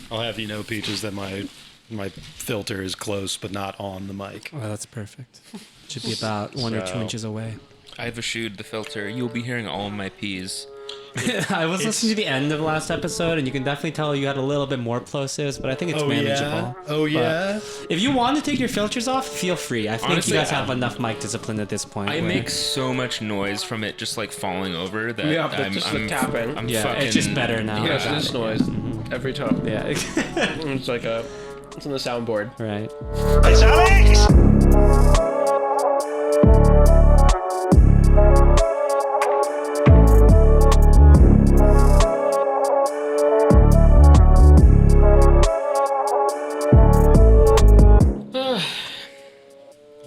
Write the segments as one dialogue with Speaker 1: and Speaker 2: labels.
Speaker 1: I'll have you know, Peaches, that my filter is close, but not on the mic.
Speaker 2: Oh, that's perfect. Should be about 1 or 2 inches away.
Speaker 3: I've eschewed the filter. You'll be hearing all of my P's.
Speaker 2: I was listening to the end of last episode, and you can definitely tell you had a little bit more plosives, but I think it's manageable.
Speaker 1: Oh, yeah?
Speaker 2: If you want to take your filters off, feel free. I think
Speaker 3: Honestly,
Speaker 2: you guys have enough mic discipline at this point.
Speaker 3: I make so much noise from it just like falling over that
Speaker 4: the tapping.
Speaker 3: I'm
Speaker 2: yeah,
Speaker 3: fucking...
Speaker 2: it's just better now.
Speaker 4: Yeah, it's this noise every time.
Speaker 2: Yeah.
Speaker 4: It's like it's on the soundboard.
Speaker 2: Right.
Speaker 5: It's Alex!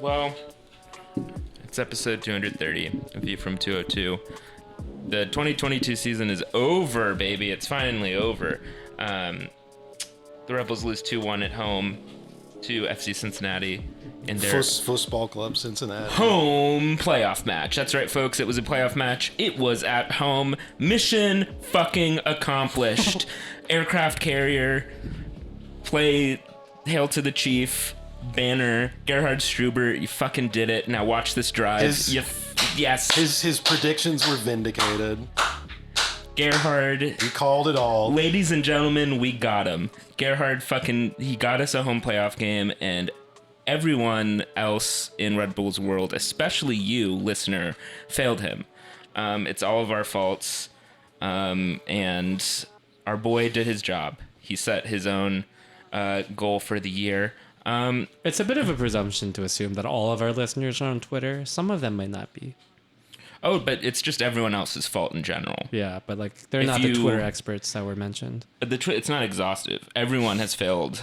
Speaker 3: Well, it's episode 230 of View from 202. The 2022 season is over, baby. It's finally over. The Rebels lose 2-1 at home to FC Cincinnati in their
Speaker 1: Football Club Cincinnati.
Speaker 3: home playoff match. That's right, folks. It was a playoff match. It was at home. Mission fucking accomplished. Aircraft carrier. Play Hail to the Chief. Banner. Gerhard Struber. You fucking did it. Now watch this drive. Yes.
Speaker 1: His predictions were vindicated.
Speaker 3: Gerhard.
Speaker 1: He called it all.
Speaker 3: Ladies and gentlemen, we got him. Gerhard he got us a home playoff game, and everyone else in Red Bull's world, especially you, listener, failed him. It's all of our faults, and our boy did his job. He set his own goal for the year.
Speaker 2: It's a bit of a presumption to assume that all of our listeners are on Twitter. Some of them might not be.
Speaker 3: Oh, but it's just everyone else's fault in general.
Speaker 2: Yeah, but like they're not the Twitter experts that were mentioned.
Speaker 3: It's not exhaustive. Everyone has failed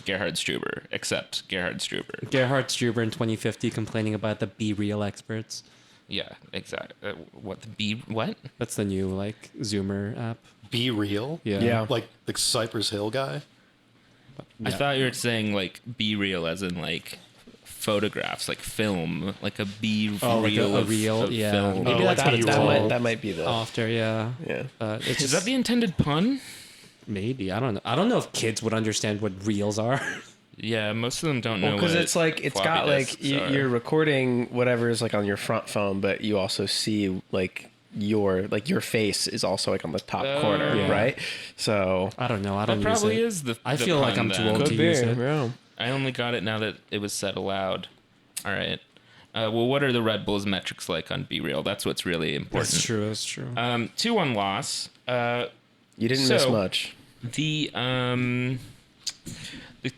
Speaker 3: Gerhard Struber, except Gerhard Struber.
Speaker 2: Gerhard Struber in 2050 complaining about the Be Real experts.
Speaker 3: Yeah, exactly. What?
Speaker 2: That's the new like Zoomer app.
Speaker 1: Be real?
Speaker 2: Yeah.
Speaker 1: Like the Cypress Hill guy?
Speaker 3: I thought you were saying like be real as in like photographs, like film, like a be real
Speaker 2: a
Speaker 3: of
Speaker 2: reel, yeah.
Speaker 3: film.
Speaker 2: Maybe that's what it's called.
Speaker 4: That might be the...
Speaker 2: After, yeah.
Speaker 4: Yeah.
Speaker 2: It's
Speaker 3: Is that the intended pun?
Speaker 2: Maybe. I don't know. I don't know if kids would understand what reels are.
Speaker 3: Yeah, most of them don't know.
Speaker 4: Because it's like it's got
Speaker 3: floppy
Speaker 4: like
Speaker 3: disks are.
Speaker 4: you're recording whatever is like on your front phone, but you also see like your face is also like on the top corner,
Speaker 2: yeah.
Speaker 4: right? So
Speaker 2: I don't know. I don't
Speaker 3: That
Speaker 2: use
Speaker 3: probably
Speaker 2: it.
Speaker 3: is the.
Speaker 2: I
Speaker 3: the
Speaker 2: feel like
Speaker 3: pun
Speaker 2: I'm too
Speaker 3: then.
Speaker 2: old to use it.
Speaker 4: yeah.
Speaker 3: I only got it now that it was said aloud. All right. Well, what are the Red Bulls metrics like on Be Real? That's what's really important.
Speaker 2: That's true. That's true.
Speaker 3: 2-1 loss.
Speaker 4: You didn't miss much.
Speaker 3: The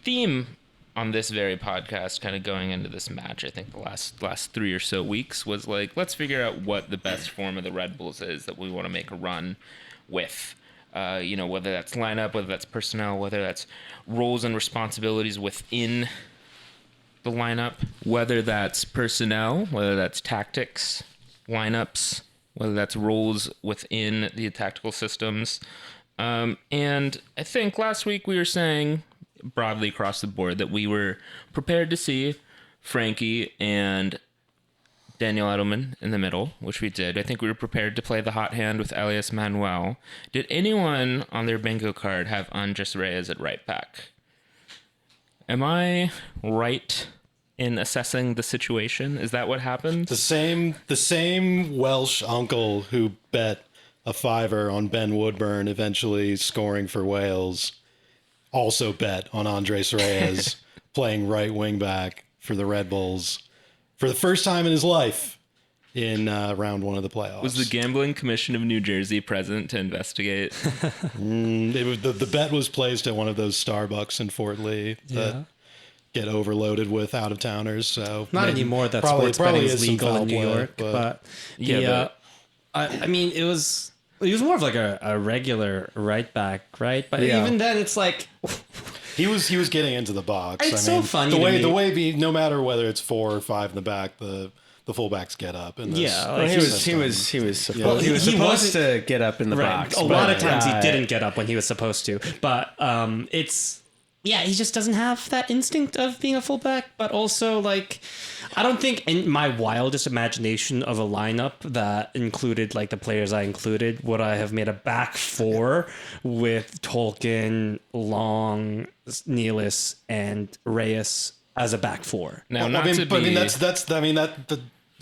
Speaker 3: theme on this very podcast, kind of going into this match, I think the last 3 or so weeks was like, let's figure out what the best form of the Red Bulls is that we want to make a run with. Whether that's lineup, whether that's personnel, whether that's roles and responsibilities within the lineup, whether that's personnel, whether that's tactics, lineups, whether that's roles within the tactical systems. And I think last week we were saying broadly across the board that we were prepared to see Frankie and Daniel Edelman in the middle, which we did. I think we were prepared to play the hot hand with Elias Manuel. Did anyone on their bingo card have Andres Reyes at right back? Am I right in assessing the situation? Is that what happened?
Speaker 1: The same Welsh uncle who bet a $5 on Ben Woodburn eventually scoring for Wales also bet on Andres Reyes playing right wing back for the Red Bulls for the first time in his life in round one of the playoffs.
Speaker 3: Was the Gambling Commission of New Jersey present to investigate?
Speaker 1: The bet was placed at one of those Starbucks in Fort Lee that get overloaded with out-of-towners. So
Speaker 2: Not anymore that sports betting is legal in New York. But I mean, it was more of like a regular right back, right? But even then, it's like...
Speaker 1: He was getting into the box.
Speaker 2: It's so funny
Speaker 1: the way no matter whether it's 4 or 5 in the back, the fullbacks get up. And
Speaker 4: he was supposed to get up in the box.
Speaker 2: A lot of times he didn't get up when he was supposed to, but yeah, he just doesn't have that instinct of being a fullback, but also like, I don't think in my wildest imagination of a lineup that included like the players I included, would I have made a back four with Tolkien, Long, Nealis, and Reyes as a back four.
Speaker 3: Now,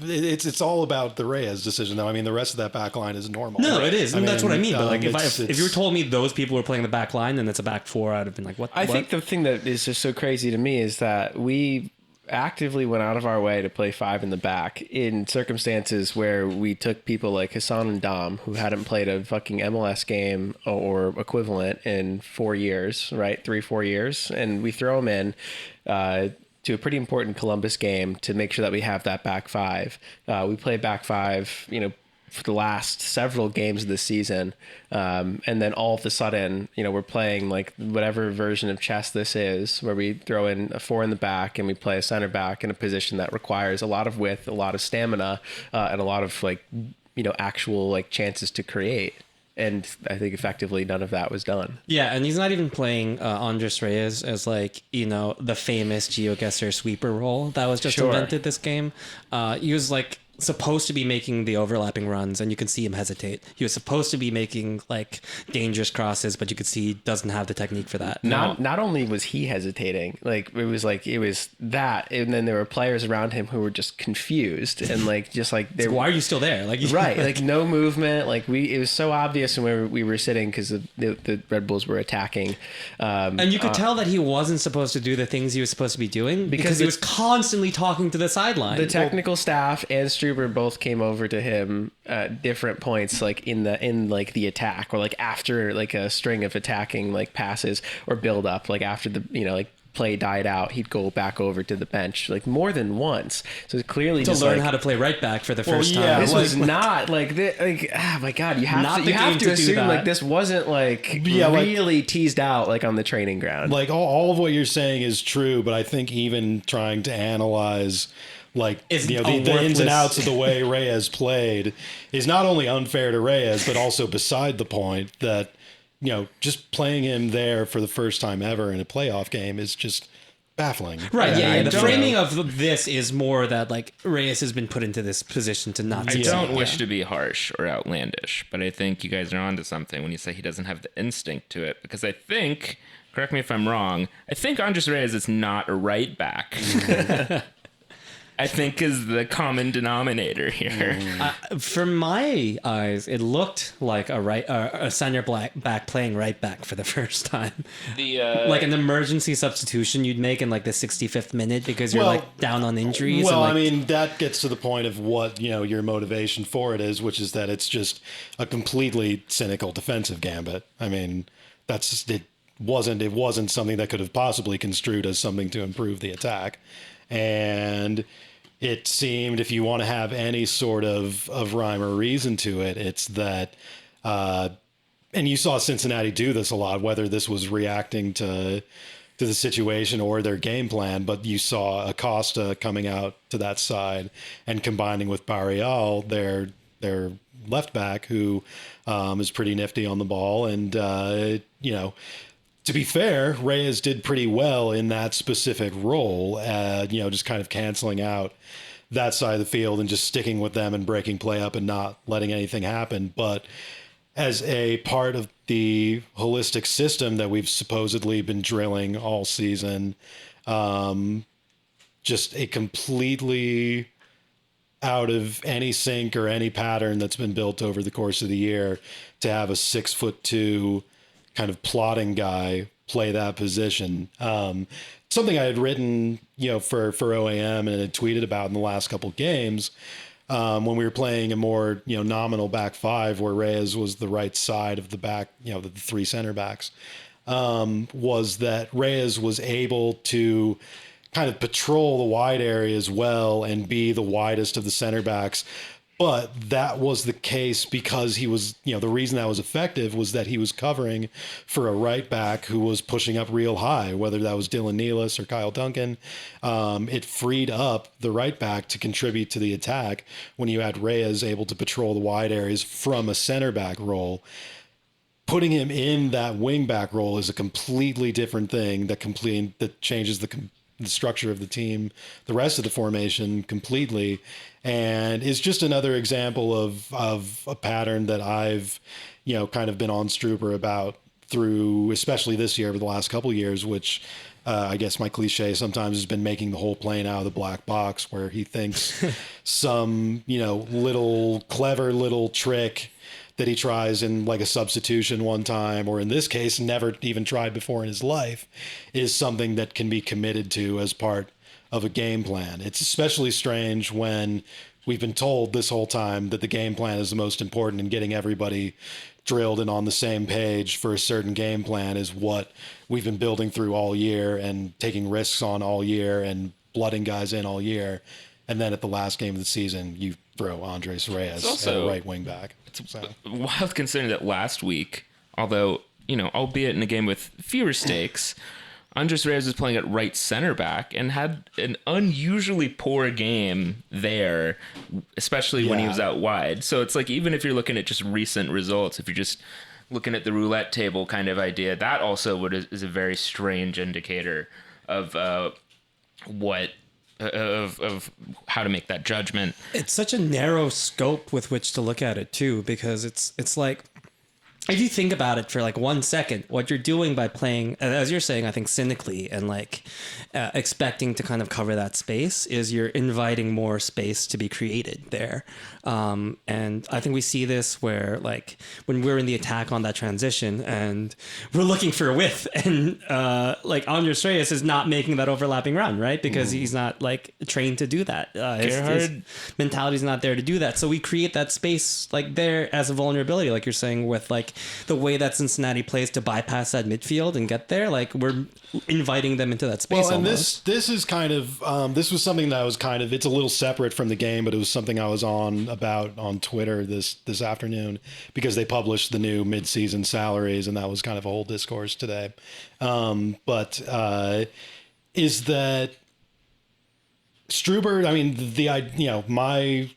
Speaker 1: it's all about the Reyes decision, though. I mean, the rest of that back line is normal.
Speaker 2: No, it is. And that's what I mean. But like, if you told me those people were playing the back line, then it's a back four, I'd have been like, what?
Speaker 4: I think the thing that is just so crazy to me is that we actively went out of our way to play five in the back in circumstances where we took people like Hassan and Dom, who hadn't played a fucking MLS game or equivalent in 4 years, right? 3-4 years. And we throw them in, to a pretty important Columbus game to make sure that we have that back five. We played back five, for the last several games of the season. And then all of a sudden, we're playing like whatever version of chess this is, where we throw in a four in the back and we play a center back in a position that requires a lot of width, a lot of stamina, and a lot of like, actual like chances to create. And I think effectively none of that was done.
Speaker 2: Yeah, and he's not even playing Andres Reyes as like, the famous GeoGuessr sweeper role that was just invented this game. He was like supposed to be making the overlapping runs, and you can see him hesitate. He was supposed to be making like dangerous crosses, but you could see he doesn't have the technique for that.
Speaker 4: Not only was he hesitating, it was that, and then there were players around him who were just confused and they
Speaker 2: why are you still there? Like
Speaker 4: right, like no movement. Like it was so obvious when we were sitting because the Red Bulls were attacking,
Speaker 2: and you could tell that he wasn't supposed to do the things he was supposed to be doing because he was constantly talking to the sideline.
Speaker 4: The technical staff and Struber both came over to him at different points, like in the attack, or like after like a string of attacking like passes or build up, like after the play died out, he'd go back over to the bench like more than once. So it's clearly
Speaker 2: to
Speaker 4: just
Speaker 2: learn how to play right back for the first time.
Speaker 4: This was not like oh my god, you have to assume like this wasn't like really teased out like on the training ground.
Speaker 1: Like all of what you're saying is true, but I think even trying to analyze like the ins and outs of the way Reyes played is not only unfair to Reyes, but also beside the point that just playing him there for the first time ever in a playoff game is just baffling.
Speaker 2: Right. Yeah. The framing of this is more that like Reyes has been put into this position to not.
Speaker 3: I don't wish to be harsh or outlandish, but I think you guys are onto something when you say he doesn't have the instinct to it, because I think, correct me if I'm wrong, I think Andres Reyes is not a right back. I think is the common denominator here.
Speaker 2: From my eyes, it looked like a center back playing right back for the first time. Like an emergency substitution you'd make in like the 65th minute because you're like down on injuries.
Speaker 1: Well,
Speaker 2: and,
Speaker 1: I mean, that gets to the point of what, your motivation for it is, which is that it's just a completely cynical defensive gambit. I mean, it wasn't something that could have possibly construed as something to improve the attack. And it seemed, if you want to have any sort of rhyme or reason to it, it's that, and you saw Cincinnati do this a lot, whether this was reacting to the situation or their game plan, but you saw Acosta coming out to that side and combining with Barreal, their left back, who is pretty nifty on the ball. And, to be fair, Reyes did pretty well in that specific role, just kind of canceling out that side of the field and just sticking with them and breaking play up and not letting anything happen. But as a part of the holistic system that we've supposedly been drilling all season, just a completely out of any sync or any pattern that's been built over the course of the year to have a 6'2" kind of plotting guy play that position. Something I had written, for OAM and had tweeted about in the last couple of games, when we were playing a more, nominal back five where Reyes was the right side of the back, the three center backs, was that Reyes was able to kind of patrol the wide areas well and be the widest of the center backs. But that was the case because he was, the reason that was effective was that he was covering for a right back who was pushing up real high, whether that was Dylan Nealis or Kyle Duncan. It freed up the right back to contribute to the attack when you had Reyes able to patrol the wide areas from a center back role. putting him in that wingback role is a completely different thing that changes the structure of the team, the rest of the formation completely, and is just another example of a pattern that I've, kind of been on Struber about through, especially this year, over the last couple of years, which I guess my cliche sometimes has been making the whole plane out of the black box, where he thinks some, little clever little trick that he tries in like a substitution one time, or in this case, never even tried before in his life, is something that can be committed to as part of a game plan. It's especially strange when we've been told this whole time that the game plan is the most important, and getting everybody drilled and on the same page for a certain game plan is what we've been building through all year and taking risks on all year and blooding guys in all year. And then at the last game of the season, you throw Andres Reyes
Speaker 3: also,
Speaker 1: at right wing back.
Speaker 3: It's wild considering that last week, although, albeit in a game with fewer stakes, Andres Reyes was playing at right center back and had an unusually poor game there, especially when he was out wide. So it's like, even if you're looking at just recent results, if you're just looking at the roulette table kind of idea, that also is a very strange indicator of what of how to make that judgment.
Speaker 2: It's such a narrow scope with which to look at it too, because it's like, if you think about it for like 1 second, what you're doing by playing, as you're saying, I think cynically and like expecting to kind of cover that space, is you're inviting more space to be created there. And I think we see this where, like, when we're in the attack on that transition and we're looking for a width, and like Andres Reyes is not making that overlapping run, right? Because he's not like trained to do that. His mentality's not there to do that. So we create that space like there as a vulnerability, like you're saying, with like the way that Cincinnati plays to bypass that midfield and get there. Like, we're inviting them into that space.
Speaker 1: Well, and
Speaker 2: almost.
Speaker 1: this is kind of this was something that was kind of, it's a little separate from the game, but it was something I was on about on Twitter this afternoon, because they published the new mid-season salaries, and that was kind of a whole discourse today. But is that Struber? I mean, my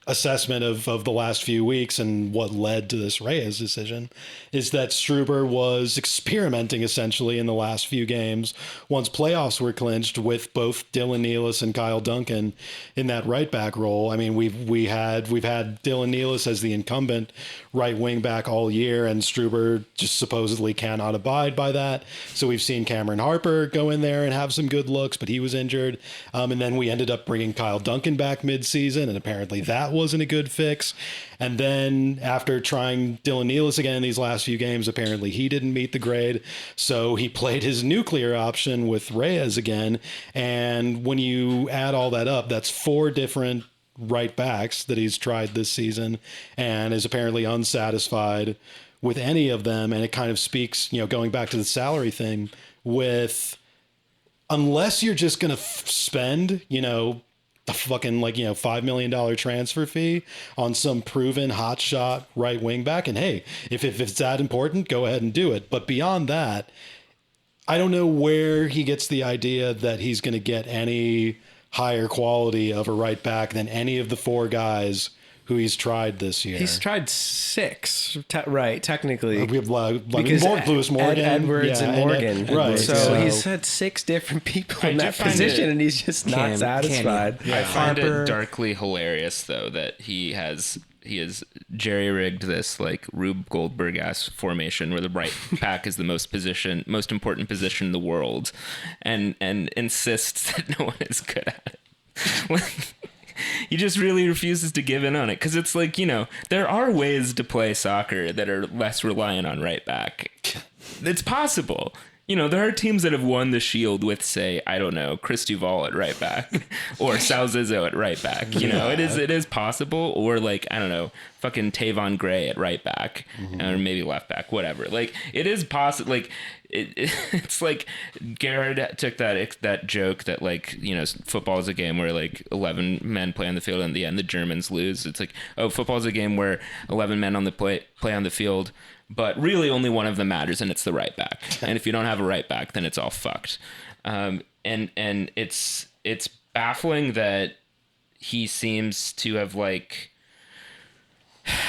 Speaker 1: assessment of the last few weeks and what led to this Reyes decision is that Struber was experimenting essentially in the last few games, once playoffs were clinched, with both Dylan Nealis and Kyle Duncan in that right back role. I mean, we've had Dylan Nealis as the incumbent right wing back all year, and Struber just supposedly cannot abide by that. So we've seen Cameron Harper go in there and have some good looks, but he was injured. And then we ended up bringing Kyle Duncan back mid-season, and apparently that wasn't a good fix. And then after trying Dylan Nealis again in these last few games, apparently he didn't meet the grade. So he played his nuclear option with Reyes again. And when you add all that up, that's 4 different right backs that he's tried this season, and is apparently unsatisfied with any of them. And it kind of speaks, going back to the salary thing, with, unless you're just going to spend, a fucking $5 million transfer fee on some proven hotshot right wing back, and hey, if it's that important, go ahead and do it. But beyond that, I don't know where he gets the idea that he's going to get any higher quality of a right back than any of the 4 guys who he's tried this year.
Speaker 4: He's tried 6, right? Technically,
Speaker 1: we have
Speaker 4: because
Speaker 1: Lewis Morgan,
Speaker 4: Edwards, and Morgan.
Speaker 1: right?
Speaker 4: So he's had 6 different people in that position, and he's just not satisfied.
Speaker 3: I find it darkly hilarious, though, that he has jerry-rigged this like Rube Goldberg-ass formation where the right back is the most important position in the world, and insists that no one is good at it. He just really refuses to give in on it, because it's like, there are ways to play soccer that are less reliant on right back. It's possible. There are teams that have won the Shield with, say, I don't know, Chris Duval at right back or Sal Zizzo at right back. It is possible. Or like, I don't know, fucking Tavon Gray at right back, or maybe left back, whatever. Like, it is possible. Like, it's like Gerhard took that joke that, like, football is a game where like 11 men play on the field, and in the end the Germans lose. It's like, oh, football is a game where 11 men on the play on the field, but really only one of them matters, and it's the right back. And if you don't have a right back, then it's all fucked. And it's baffling that he seems to have, like,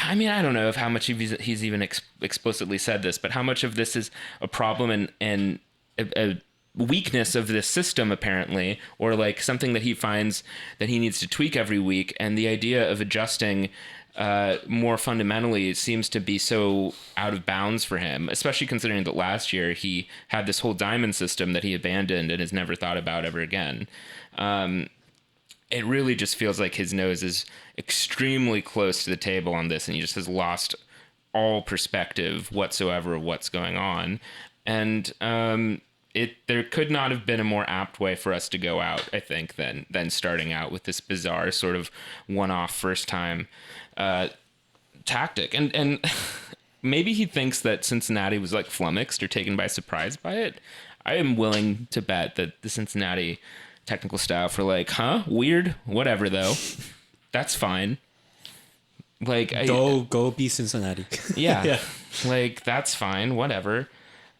Speaker 3: I mean, I don't know if how much he's even explicitly said this, but how much of this is a problem and a weakness of this system, apparently, or like something that he finds that he needs to tweak every week. And the idea of adjusting more fundamentally seems to be so out of bounds for him, especially considering that last year he had this whole diamond system that he abandoned and has never thought about ever again. It really just feels like his nose is extremely close to the table on this, and he just has lost all perspective whatsoever of what's going on. And there could not have been a more apt way for us to go out, I think, than starting out with this bizarre sort of one-off first-time tactic. And maybe he thinks that Cincinnati was like flummoxed or taken by surprise by it. I am willing to bet that the Cincinnati technical staff were like, weird, whatever though. That's fine. Like,
Speaker 2: go be Cincinnati.
Speaker 3: Yeah. Like, that's fine, whatever.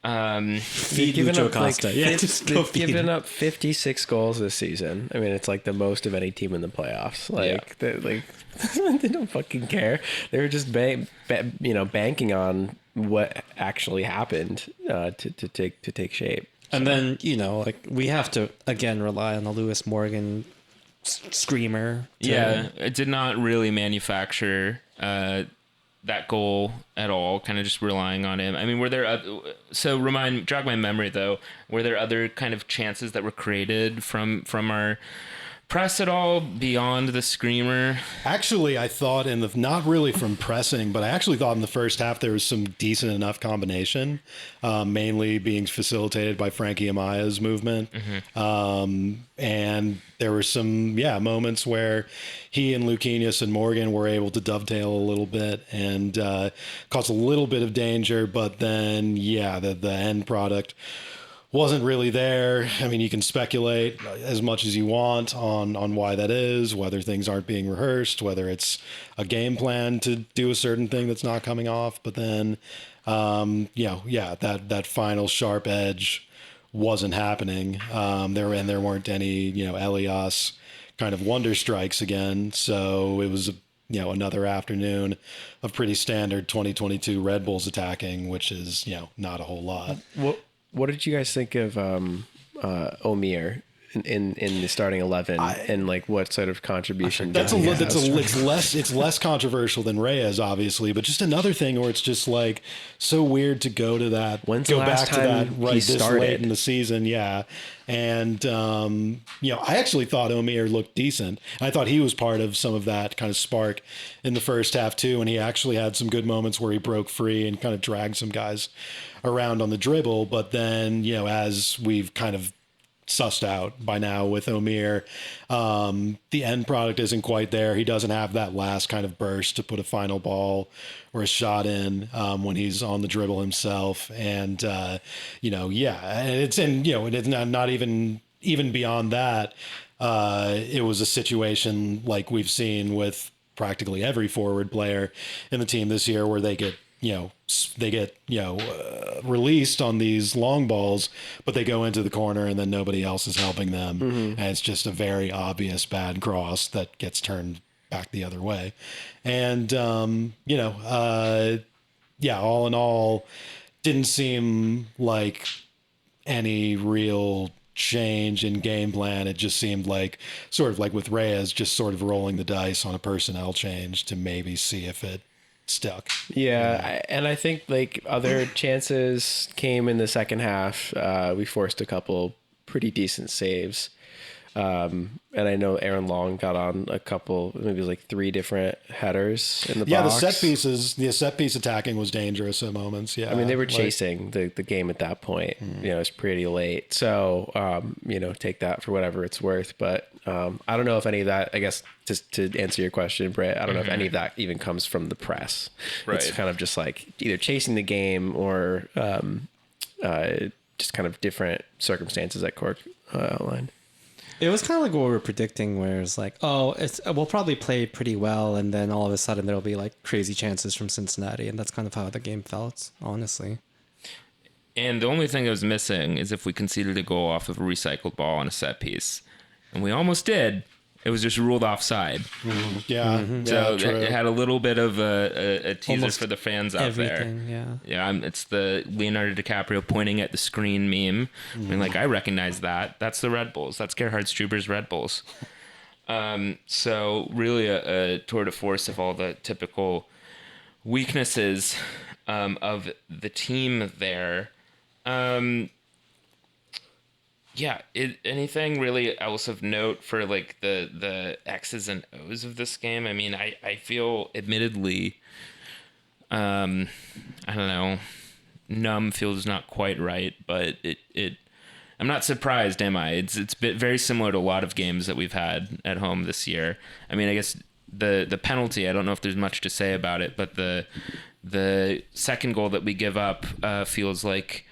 Speaker 2: Feed Lucho Acosta.
Speaker 4: They've given up 56 goals this season. I mean, it's like the most of any team in the playoffs. Like, they don't fucking care. They were just banking on what actually happened to take shape.
Speaker 2: And then, like, we have to again rely on the Lewis Morgan screamer.
Speaker 3: It did not really manufacture that goal at all, kind of just relying on him. I mean, were there jog my memory though, were there other kind of chances that were created from our press at all beyond the screamer?
Speaker 1: Actually, I thought not really from pressing, but I actually thought in the first half there was some decent enough combination, mainly being facilitated by Frankie Amaya's movement. And there were some, moments where he and Luquinhas and Morgan were able to dovetail a little bit and cause a little bit of danger. But then, the end product wasn't really there. I mean, you can speculate as much as you want on why that is, whether things aren't being rehearsed, whether it's a game plan to do a certain thing that's not coming off. But then, that final sharp edge wasn't happening. There weren't any, Elias kind of wonder strikes again. So it was, another afternoon of pretty standard 2022 Red Bulls attacking, which is, not a whole lot.
Speaker 4: What did you guys think of Omir in the starting 11 and like what sort of contribution?
Speaker 1: It's less controversial than Reyes, obviously, but just another thing where it's just like so weird to go to that.
Speaker 4: When's the last time he
Speaker 1: this
Speaker 4: started?
Speaker 1: Late in the season? Yeah. And, I actually thought Omir looked decent. I thought he was part of some of that kind of spark in the first half too. And he actually had some good moments where he broke free and kind of dragged some guys around on the dribble. But then, as we've kind of sussed out by now with Omir, the end product isn't quite there. He doesn't have that last kind of burst to put a final ball or a shot in when he's on the dribble himself. And and it's it's not even beyond that. It was a situation like we've seen with practically every forward player in the team this year, where they get released on these long balls, but they go into the corner and then nobody else is helping them. And it's just a very obvious bad cross that gets turned back the other way. And, all in all, didn't seem like any real change in game plan. It just seemed like, sort of like with Reyes, just sort of rolling the dice on a personnel change to maybe see if it stuck.
Speaker 4: And I think like other chances came in the second half. We forced a couple pretty decent saves. And I know Aaron Long got on a couple, maybe it was like 3 different headers in the box.
Speaker 1: The set piece attacking was dangerous at moments. Yeah.
Speaker 4: I mean, they were chasing the game at that point. It was pretty late. So, take that for whatever it's worth. But I don't know if any of that, I guess, just to answer your question, Brit, I don't know if any of that even comes from the press.
Speaker 3: Right.
Speaker 4: It's kind of just like either chasing the game or just kind of different circumstances that Cork outlined.
Speaker 2: It was kind of like what we were predicting, where it's like, we'll probably play pretty well, and then all of a sudden there'll be like crazy chances from Cincinnati, and that's kind of how the game felt, honestly.
Speaker 3: And the only thing that was missing is if we conceded a goal off of a recycled ball on a set piece. And we almost did. it was just ruled offside.
Speaker 1: Yeah.
Speaker 3: So
Speaker 1: true.
Speaker 3: it had a little bit of a teaser
Speaker 2: Almost
Speaker 3: for the fans out there.
Speaker 2: everything. Yeah.
Speaker 3: It's the Leonardo DiCaprio pointing at the screen meme. I mean, like, I recognize that. That's the Red Bulls. That's Gerhard Struber's Red Bulls. So really a tour de force of all the typical weaknesses of the team there. Anything really else of note for like the X's and O's of this game? I mean, I feel admittedly, I don't know, numb feels not quite right, but I'm not surprised, am I? It's very similar to a lot of games that we've had at home this year. I mean, I guess the penalty, I don't know if there's much to say about it, but the second goal that we give up feels like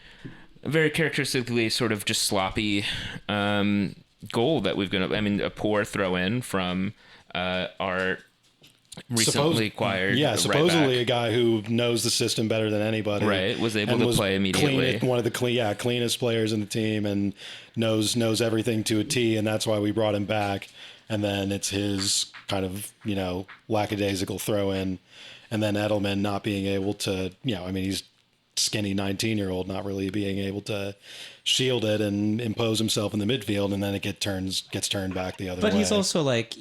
Speaker 3: a very characteristically sort of just sloppy goal that we've got. I mean, a poor throw in from our recently acquired.
Speaker 1: Yeah, supposedly
Speaker 3: right
Speaker 1: a guy who knows the system better than anybody.
Speaker 3: Right, was able to play immediately.
Speaker 1: One of the cleanest players in the team, and knows everything to a T, and that's why we brought him back. And then it's his kind of, lackadaisical throw in, and then Edelman not being able to, I mean, he's skinny 19-year-old not really being able to shield it and impose himself in the midfield, and then it gets turned back the other way.
Speaker 2: But he's also like,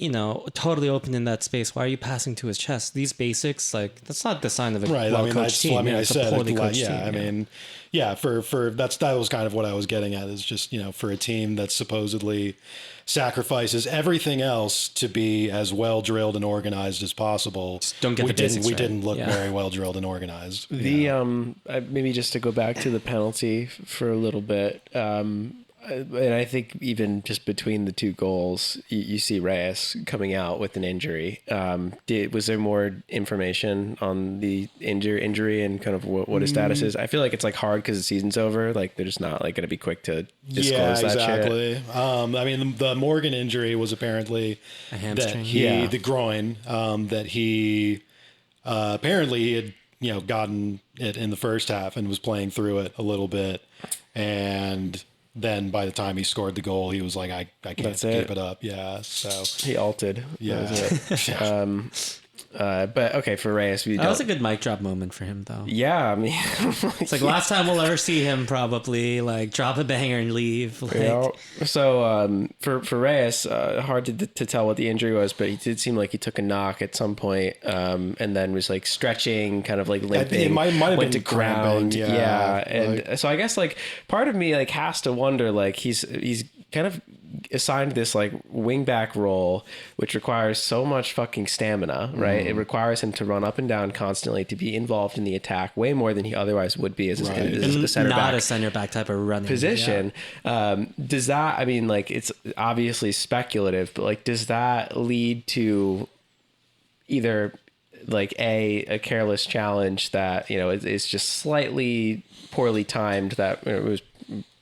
Speaker 2: totally open in that space. Why are you passing to his chest? These basics, like, that's not the sign of a well-coached team.
Speaker 1: I mean,
Speaker 2: it's a poorly coached team.
Speaker 1: I mean, for that was kind of what I was getting at, is just, for a team that supposedly sacrifices everything else to be as well drilled and organized as possible.
Speaker 2: Just don't get the basics
Speaker 1: We
Speaker 2: right.
Speaker 1: didn't look very well drilled and organized.
Speaker 4: Maybe just to go back to the penalty for a little bit, and I think even just between the two goals, you see Reyes coming out with an injury. Was there more information on the injury and kind of what his status is? I feel like it's like hard because the season's over. Like they're just not like going to be quick to disclose that shit.
Speaker 1: I mean, the Morgan injury was apparently
Speaker 2: a hamstring.
Speaker 1: the groin, that he apparently he had gotten it in the first half and was playing through it a little bit, and then by the time he scored the goal, he was like, I can't keep it up. Yeah. So
Speaker 4: he altered.
Speaker 1: Yeah.
Speaker 4: That was it. But okay, for Reyes,
Speaker 2: that was a good mic drop moment for him, though.
Speaker 4: Yeah, I mean,
Speaker 2: it's like last time we'll ever see him probably like drop a banger and leave. Like,
Speaker 4: So for Reyes, hard to tell what the injury was, but he did seem like he took a knock at some point, and then was like stretching, kind of like limping.
Speaker 1: It might have
Speaker 4: went
Speaker 1: been
Speaker 4: to ground.
Speaker 1: cramping,
Speaker 4: And so I guess like part of me like has to wonder, like he's kind of assigned this like wing back role, which requires so much fucking stamina, right? It requires him to run up and down constantly, to be involved in the attack way more than he otherwise would be as a center
Speaker 2: not
Speaker 4: back.
Speaker 2: A center back type of running
Speaker 4: Position. Does that, I mean, like, it's obviously speculative, but like, does that lead to either like a careless challenge that, is just slightly poorly timed, that it was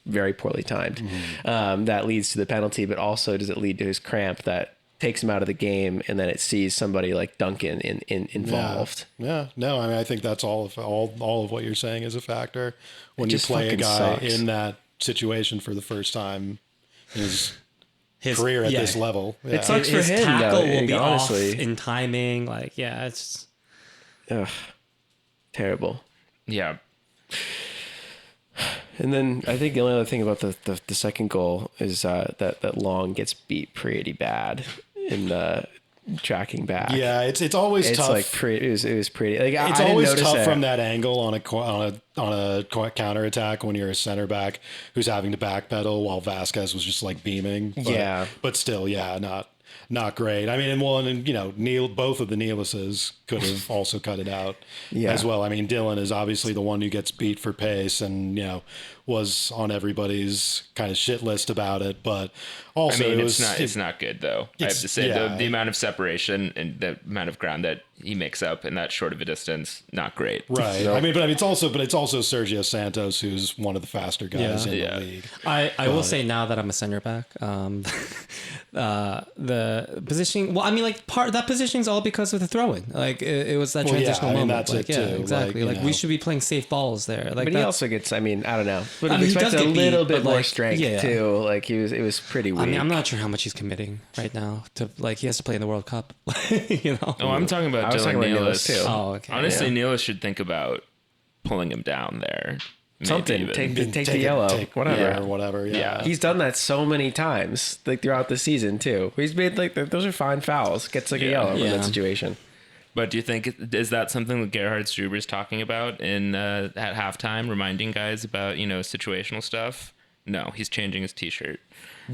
Speaker 4: very poorly timed, that leads to the penalty, but also does it lead to his cramp that takes him out of the game, and then it sees somebody like Duncan involved?
Speaker 1: Yeah. No, I mean, I think that's all of what you're saying is a factor when you play a guy in that situation for the first time in his career at this level. Yeah.
Speaker 4: It sucks for
Speaker 2: his
Speaker 4: him,
Speaker 2: tackle
Speaker 4: though,
Speaker 2: will be
Speaker 4: honestly.
Speaker 2: off in timing. Like, it's
Speaker 4: terrible.
Speaker 3: Yeah.
Speaker 4: And then I think the only other thing about the second goal is that Long gets beat pretty bad in the tracking back.
Speaker 1: Yeah, it's always
Speaker 4: it's
Speaker 1: tough.
Speaker 4: Like it was pretty. Like
Speaker 1: it's
Speaker 4: I
Speaker 1: always
Speaker 4: didn't
Speaker 1: tough
Speaker 4: notice
Speaker 1: from that angle on a counter attack when you're a center back who's having to backpedal while Vasquez was just like beaming. But still, not great. I mean, both of the Neelises could have also cut it out as well. I mean, Dylan is obviously the one who gets beat for pace and, was on everybody's kind of shit list about it. But also,
Speaker 3: it's not good though. I have to say the amount of separation and the amount of ground that he makes up in that short of a distance, not great.
Speaker 1: Right. I mean, it's also Sergio Santos, who's one of the faster guys in the league.
Speaker 2: I will say now that I'm a center back, the positioning. Well, I mean, like that positioning is all because of the throwing. Like it was that transitional moment.
Speaker 1: That's it too.
Speaker 2: Exactly. Like we should be playing safe balls there. Like,
Speaker 4: but he also gets. I mean, I don't know. Would
Speaker 2: I
Speaker 4: have
Speaker 2: mean, he does
Speaker 4: expected a
Speaker 2: get beat,
Speaker 4: little bit
Speaker 2: but,
Speaker 4: more
Speaker 2: like,
Speaker 4: strength
Speaker 2: yeah.
Speaker 4: too. Like it was pretty weak.
Speaker 2: I mean, I'm not sure how much he's committing right now to like he has to play in the World Cup. You know.
Speaker 3: Oh, I'm talking about
Speaker 4: I was
Speaker 3: Dylan
Speaker 4: talking about
Speaker 3: Nealis.
Speaker 4: Nealis, too.
Speaker 2: Oh, okay.
Speaker 3: Honestly,
Speaker 4: Yeah.
Speaker 3: Nealis should think about pulling him down there. Maybe
Speaker 4: Something.
Speaker 3: even.
Speaker 4: Take the yellow. Whatever.
Speaker 1: or whatever. Yeah.
Speaker 3: Yeah.
Speaker 4: He's done that so many times, like throughout the season too. He's made like those are fine fouls. Gets like a yellow in
Speaker 2: Yeah.
Speaker 4: that situation.
Speaker 3: But do you think is that something that Gerhard Struber's talking about in at halftime, reminding guys about situational stuff? No, he's changing his T-shirt.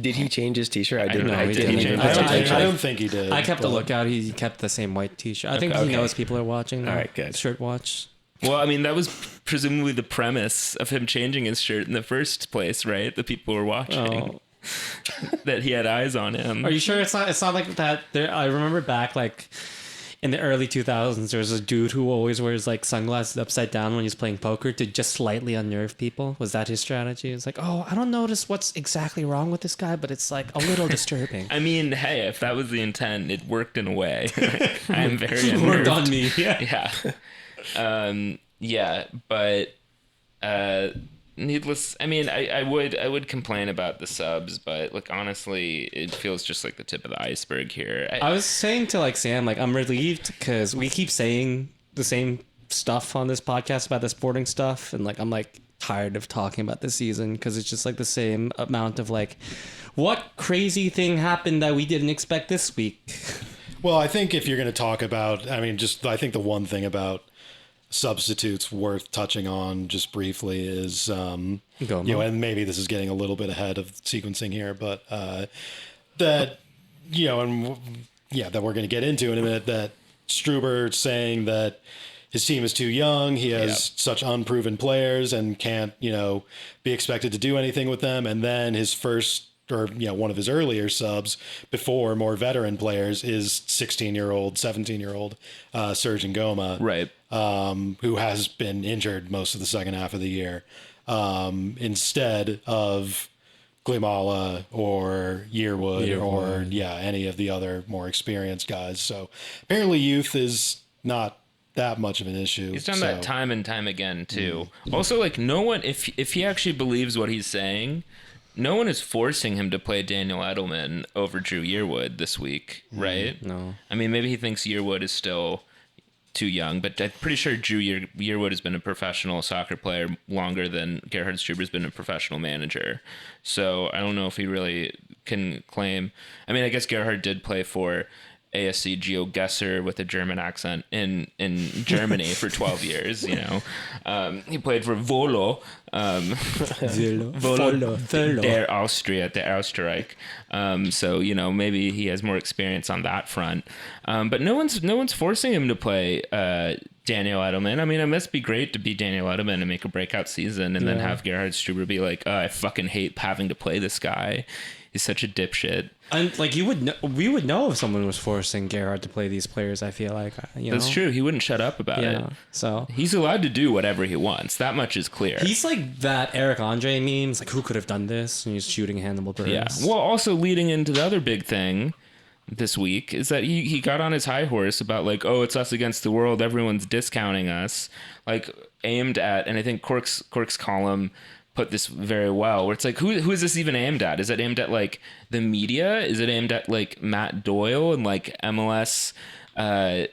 Speaker 4: Did he change his T-shirt? I didn't.
Speaker 2: know.
Speaker 4: I
Speaker 2: He
Speaker 4: didn't.
Speaker 2: didn't.
Speaker 4: even
Speaker 1: I
Speaker 4: pay
Speaker 1: don't,
Speaker 4: attention.
Speaker 1: I don't think he did.
Speaker 2: I kept a
Speaker 1: but-
Speaker 2: lookout. He kept the same white T-shirt. I think he
Speaker 4: Okay.
Speaker 2: knows people are watching.
Speaker 4: All right, good.
Speaker 2: Shirt watch.
Speaker 3: Well, I mean, that was presumably the premise of him changing his shirt in the first place, right? The people were watching
Speaker 2: Oh.
Speaker 3: that he had eyes on him.
Speaker 2: Are you sure it's not? It's not like that. There, I remember back like in the early 2000s, there was a dude who always wears like sunglasses upside down when he's playing poker to just slightly unnerve people. Was that his strategy? It's like, oh, I don't notice what's exactly wrong with this guy, but it's like a little disturbing.
Speaker 3: I mean, hey, if that was the intent, it worked in a way. I am very
Speaker 2: Worked
Speaker 3: unnerved.
Speaker 2: on me. Yeah.
Speaker 3: Yeah, but needless. I mean, I would complain about the subs, but like honestly, it feels just like the tip of the iceberg here.
Speaker 2: I was saying to like Sam, like I'm relieved because we keep saying the same stuff on this podcast about the sporting stuff, and like I'm like tired of talking about the season because it's just like the same amount of like, what crazy thing happened that we didn't expect this week.
Speaker 1: Well, I think if you're going to talk about, I mean, I think the one thing about substitutes worth touching on just briefly is, and maybe this is getting a little bit ahead of sequencing here, but that we're going to get into in a minute, that Struber saying that his team is too young, he has such unproven players and can't, be expected to do anything with them. And then his first, or one of his earlier subs before more veteran players is 16-year-old, 17-year-old Serge Ngoma,
Speaker 3: right.
Speaker 1: Who has been injured most of the second half of the year, instead of Glimala or Yearwood or any of the other more experienced guys. So apparently youth is not that much of an issue.
Speaker 3: He's done that time and time again too. Also, like no one, if he actually believes what he's saying, no one is forcing him to play Daniel Edelman over Drew Yearwood this week, right?
Speaker 2: No.
Speaker 3: I mean, maybe he thinks Yearwood is still too young, but I'm pretty sure Drew Yearwood has been a professional soccer player longer than Gerhard Struber's been a professional manager. So I don't know if he really can claim. I mean, I guess Gerhard did play for ASC Geo Gesser with a German accent in Germany for 12 years. He played for Volo, der Austria, der Österreich. So maybe he has more experience on that front. But no one's forcing him to play Daniel Edelman. I mean, it must be great to be Daniel Edelman and make a breakout season, and then have Gerhard Struber be like, I fucking hate having to play this guy. He's such a dipshit.
Speaker 2: And like we would know if someone was forcing Gerhard to play these players. I feel like
Speaker 3: That's true. He wouldn't shut up about it.
Speaker 2: So
Speaker 3: He's allowed to do whatever he wants. That much is clear.
Speaker 2: he's like that Eric Andre memes. Like who could have done this? And he's shooting Hannibal Buress.
Speaker 3: Yeah. Well, also leading into the other big thing this week is that he got on his high horse about like, oh, it's us against the world. Everyone's discounting us. Like aimed at, and I think Cork's column put this very well, where it's like, who is this even aimed at? Is it aimed at like the media? Is it aimed at like Matt Doyle and like MLS, like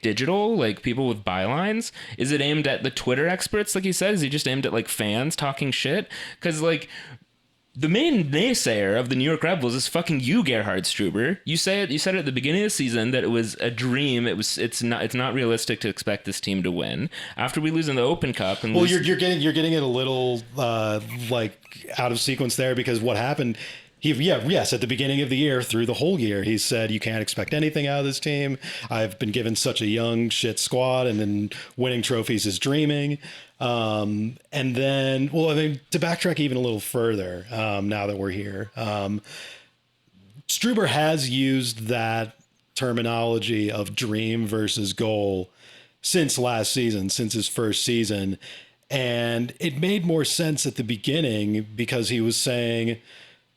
Speaker 3: digital, like people with bylines? Is it aimed at the Twitter experts? Like he says, is he just aimed at like fans talking shit? Because like the main naysayer of the New York Red Bulls is fucking you, Gerhard Struber. You said it at the beginning of the season that it was a dream. It's not realistic to expect this team to win. After we lose in the Open Cup, and
Speaker 1: you're getting it a little like out of sequence there, because what happened. Yes, at the beginning of the year, through the whole year, he said, you can't expect anything out of this team. I've been given such a young shit squad, and then winning trophies is dreaming. And then, to backtrack even a little further, now that we're here, Struber has used that terminology of dream versus goal since last season, since his first season. And it made more sense at the beginning because he was saying,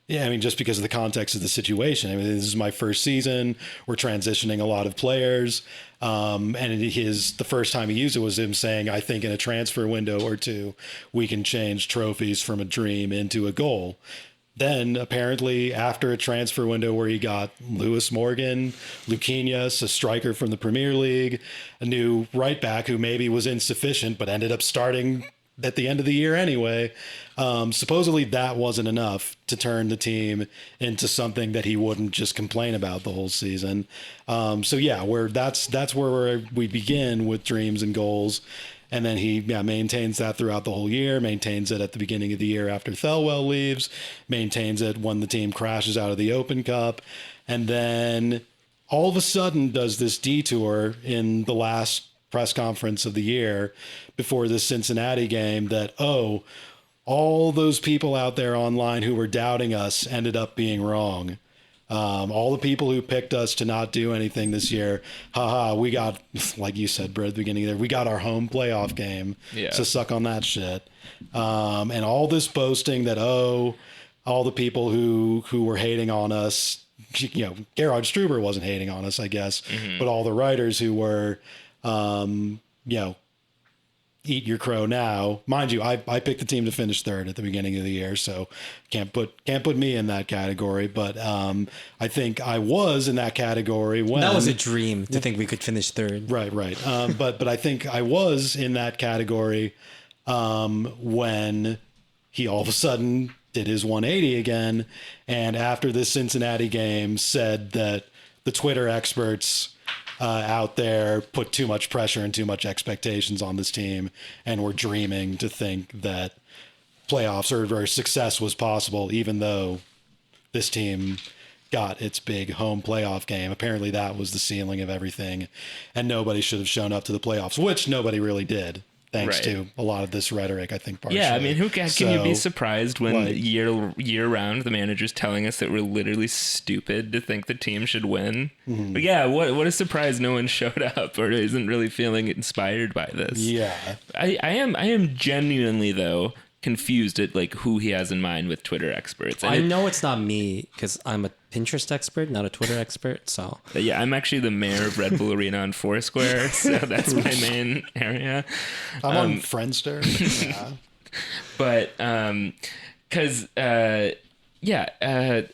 Speaker 1: Yeah, I mean, just because of the context of the situation. I mean, this is my first season. We're transitioning a lot of players. And the first time he used it was him saying, I think in a transfer window or two, we can change trophies from a dream into a goal. Then apparently after a transfer window where he got Lewis Morgan, Luquinhas, a striker from the Premier League, a new right back who maybe was insufficient, but ended up starting at the end of the year anyway. Supposedly that wasn't enough to turn the team into something that he wouldn't just complain about the whole season. So yeah, that's where we begin with dreams and goals. And then he maintains that throughout the whole year, maintains it at the beginning of the year after Thelwell leaves, maintains it when the team crashes out of the Open Cup. And then all of a sudden does this detour in the last press conference of the year before this Cincinnati game that, all those people out there online who were doubting us ended up being wrong. All the people who picked us to not do anything this year, we got, like you said, Brit, at the beginning there, we got our home playoff game. Yeah. So suck on that shit. And all this boasting that, all the people who were hating on us, Gerhard Struber wasn't hating on us, I guess, but all the writers who were, eat your crow now. Mind you, I picked the team to finish third at the beginning of the year, so can't put me in that category. But I think I was in that category when
Speaker 2: that was a dream to think we could finish third.
Speaker 1: Right. But I think I was in that category when he all of a sudden did his 180 again, and after this Cincinnati game said that the Twitter experts out there put too much pressure and too much expectations on this team, and were dreaming to think that playoffs or success was possible, even though this team got its big home playoff game. Apparently that was the ceiling of everything, and nobody should have shown up to the playoffs, which nobody really did. Thanks to a lot of this rhetoric, I think. Partially.
Speaker 3: Yeah, I mean, can you be surprised when year round the manager's telling us that we're literally stupid to think the team should win? But yeah, what a surprise no one showed up or isn't really feeling inspired by this.
Speaker 1: Yeah,
Speaker 3: I am genuinely though confused at like who he has in mind with Twitter experts. And
Speaker 2: I know it's not me because I'm a Pinterest expert, not a Twitter expert. So
Speaker 3: yeah, I'm actually the mayor of Red Bull Arena on Foursquare, so that's my main area.
Speaker 1: I'm on Friendster. Yeah.
Speaker 3: But because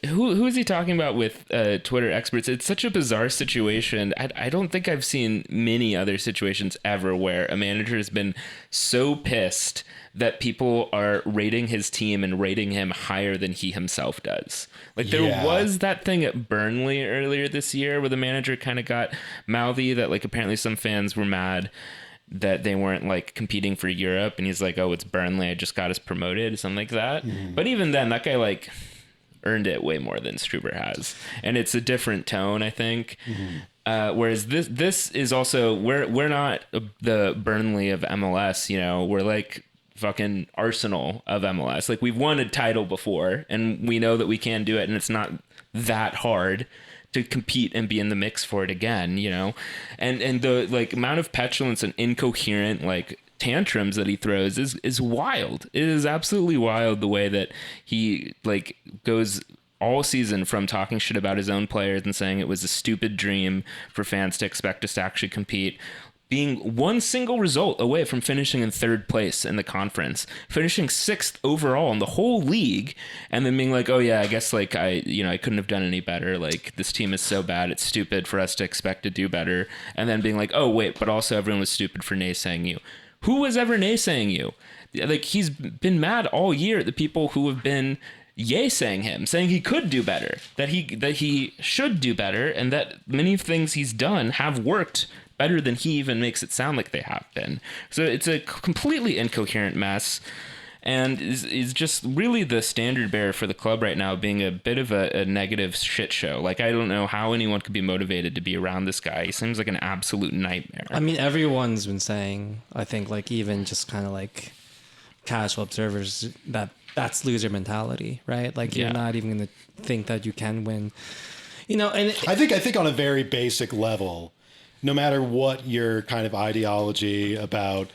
Speaker 3: who is he talking about with Twitter experts? It's such a bizarre situation. I don't think I've seen many other situations ever where a manager has been so pissed that people are rating his team and rating him higher than he himself does. Like there was that thing at Burnley earlier this year where the manager kind of got mouthy that like apparently some fans were mad that they weren't like competing for Europe, and he's like, oh, it's Burnley, I just got us promoted, something like that. But even then, that guy like earned it way more than Struber has, and it's a different tone, I think. Whereas this is also we're not the Burnley of MLS, we're like fucking Arsenal of MLS. Like we've won a title before, and we know that we can do it, and it's not that hard to compete and be in the mix for it again, and the like amount of petulance and incoherent like tantrums that he throws is wild. It is absolutely wild the way that he like goes all season from talking shit about his own players and saying it was a stupid dream for fans to expect us to actually compete, being one single result away from finishing in third place in the conference, finishing sixth overall in the whole league, and then being like, oh yeah, I guess like I couldn't have done any better. Like this team is so bad, it's stupid for us to expect to do better. And then being like, oh wait, but also everyone was stupid for naysaying you. Who was ever naysaying you? Like he's been mad all year at the people who have been yay-saying him, saying he could do better, that he should do better, and that many things he's done have worked better than he even makes it sound like they have been. So it's a completely incoherent mess, and is just really the standard bearer for the club right now, being a bit of a negative shit show. Like I don't know how anyone could be motivated to be around this guy. He seems like an absolute nightmare.
Speaker 2: I mean, everyone's been saying, I think like even just kind of like casual observers, that's loser mentality, right? Like you're not even going to think that you can win, and
Speaker 1: I think on a very basic level, no matter what your kind of ideology about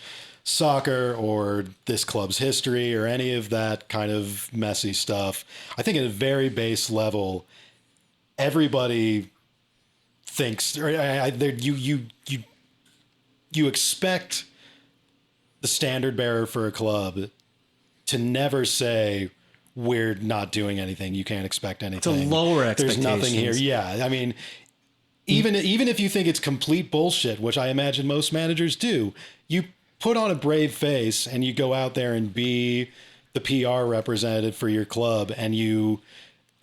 Speaker 1: soccer or this club's history or any of that kind of messy stuff. I think at a very base level, everybody thinks, or you expect the standard bearer for a club to never say, we're not doing anything, you can't expect anything.
Speaker 2: To lower expectations.
Speaker 1: There's nothing here. Yeah. I mean, even if you think it's complete bullshit, which I imagine most managers do, you put on a brave face and you go out there and be the PR representative for your club, and you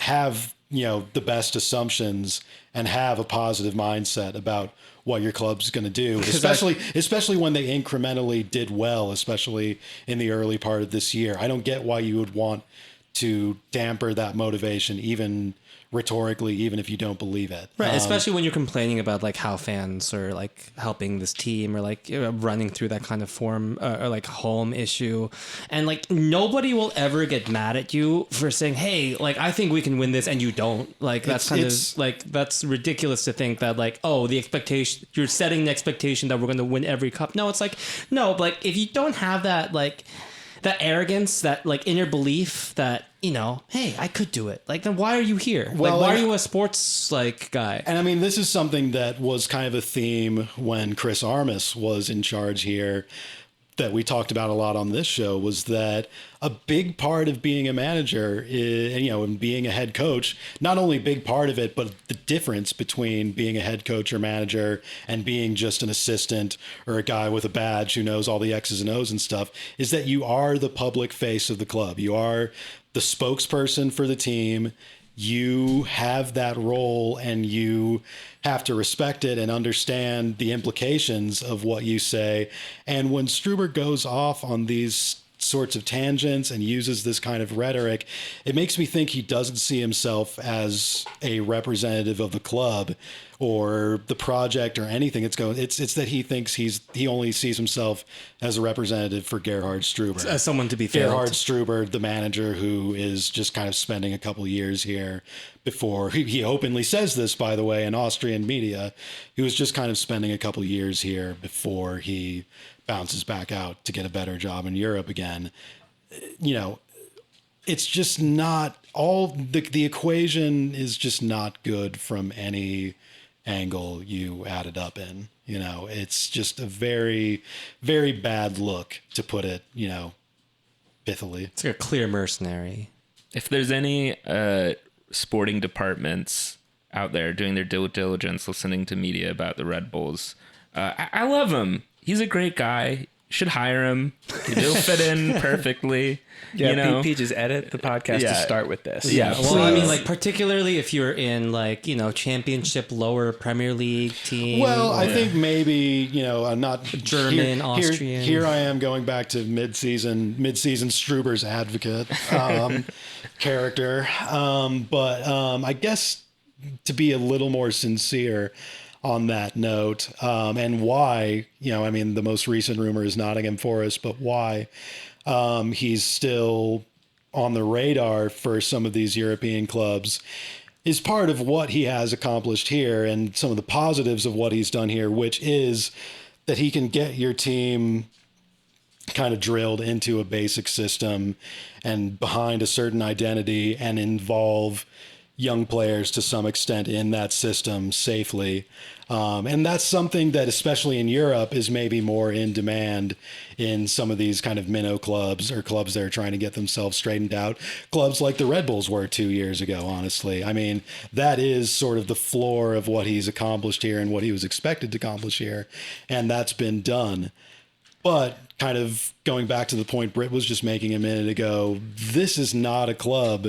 Speaker 1: have, the best assumptions and have a positive mindset about what your club's going to do, especially when they incrementally did well, especially in the early part of this year. I don't get why you would want to damper that motivation, even rhetorically, even if you don't believe it.
Speaker 2: Right, especially when you're complaining about like how fans are like helping this team, or like running through that kind of form or like home issue, and like nobody will ever get mad at you for saying, hey, like I think we can win this, and you don't. Like that's that's ridiculous to think that like, oh, the expectation, you're setting the expectation that we're going to win every cup. No, it's like, no, like if you don't have that like that arrogance, that like inner belief that, hey, I could do it. Like, then why are you here? Well, like, why are you a sports like guy?
Speaker 1: And I mean, this is something that was kind of a theme when Chris Armas was in charge here, that we talked about a lot on this show, was that a big part of being a manager is, and being a head coach, not only a big part of it, but the difference between being a head coach or manager and being just an assistant or a guy with a badge who knows all the X's and O's and stuff, is that you are the public face of the club. You are the spokesperson for the team. You have that role, and you have to respect it and understand the implications of what you say. And when Struber goes off on these sorts of tangents and uses this kind of rhetoric, it makes me think he doesn't see himself as a representative of the club or the project or anything. It's that he thinks he only sees himself as a representative for Gerhard Struber,
Speaker 2: as someone to be failed.
Speaker 1: Gerhard Struber, the manager who is just kind of spending a couple years here before he openly says this, by the way, in Austrian media. He was just kind of spending a couple years here before he bounces back out to get a better job in Europe again. It's just not all the equation is just not good from any angle you add it up in. It's just a very, very bad look, to put it, pithily.
Speaker 2: It's like a clear mercenary.
Speaker 3: If there's any sporting departments out there doing their due diligence, listening to media about the Red Bulls, I love him. He's a great guy. Should hire him. He'll fit in perfectly.
Speaker 4: Yeah, Pete, just edit the podcast to start with this.
Speaker 2: Yeah, well, I mean, like, particularly if you're in, like, championship lower Premier League team.
Speaker 1: Well, I think maybe, I'm not
Speaker 2: German, Austrian.
Speaker 1: Here I am going back to mid-season Struber's advocate character. But I guess to be a little more sincere on that note, and why, the most recent rumor is Nottingham Forest, but why he's still on the radar for some of these European clubs is part of what he has accomplished here, and some of the positives of what he's done here, which is that he can get your team kind of drilled into a basic system and behind a certain identity, and involve young players to some extent in that system safely. And that's something that, especially in Europe, is maybe more in demand in some of these kind of minnow clubs, or clubs that are trying to get themselves straightened out. Clubs like the Red Bulls were 2 years ago, honestly. I mean, that is sort of the floor of what he's accomplished here and what he was expected to accomplish here. And that's been done. But kind of going back to the point Brit was just making a minute ago, this is not a club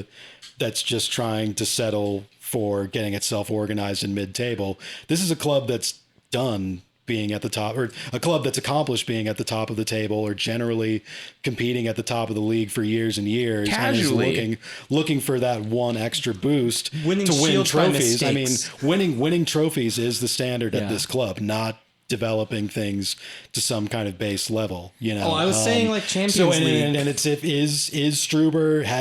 Speaker 1: that's just trying to settle for getting itself organized in mid-table. This is a club that's done being at the top, or a club that's accomplished being at the top of the table, or generally competing at the top of the league for years and years.
Speaker 3: Casually.
Speaker 1: And is looking for that one extra boost
Speaker 2: Winning
Speaker 1: to win
Speaker 2: shields by
Speaker 1: trophies. I mean,
Speaker 2: mistakes.
Speaker 1: winning trophies is the standard at
Speaker 2: Yeah.
Speaker 1: this club, not developing things to some kind of base level,
Speaker 2: Oh, I was saying like Champions League.
Speaker 1: And it's has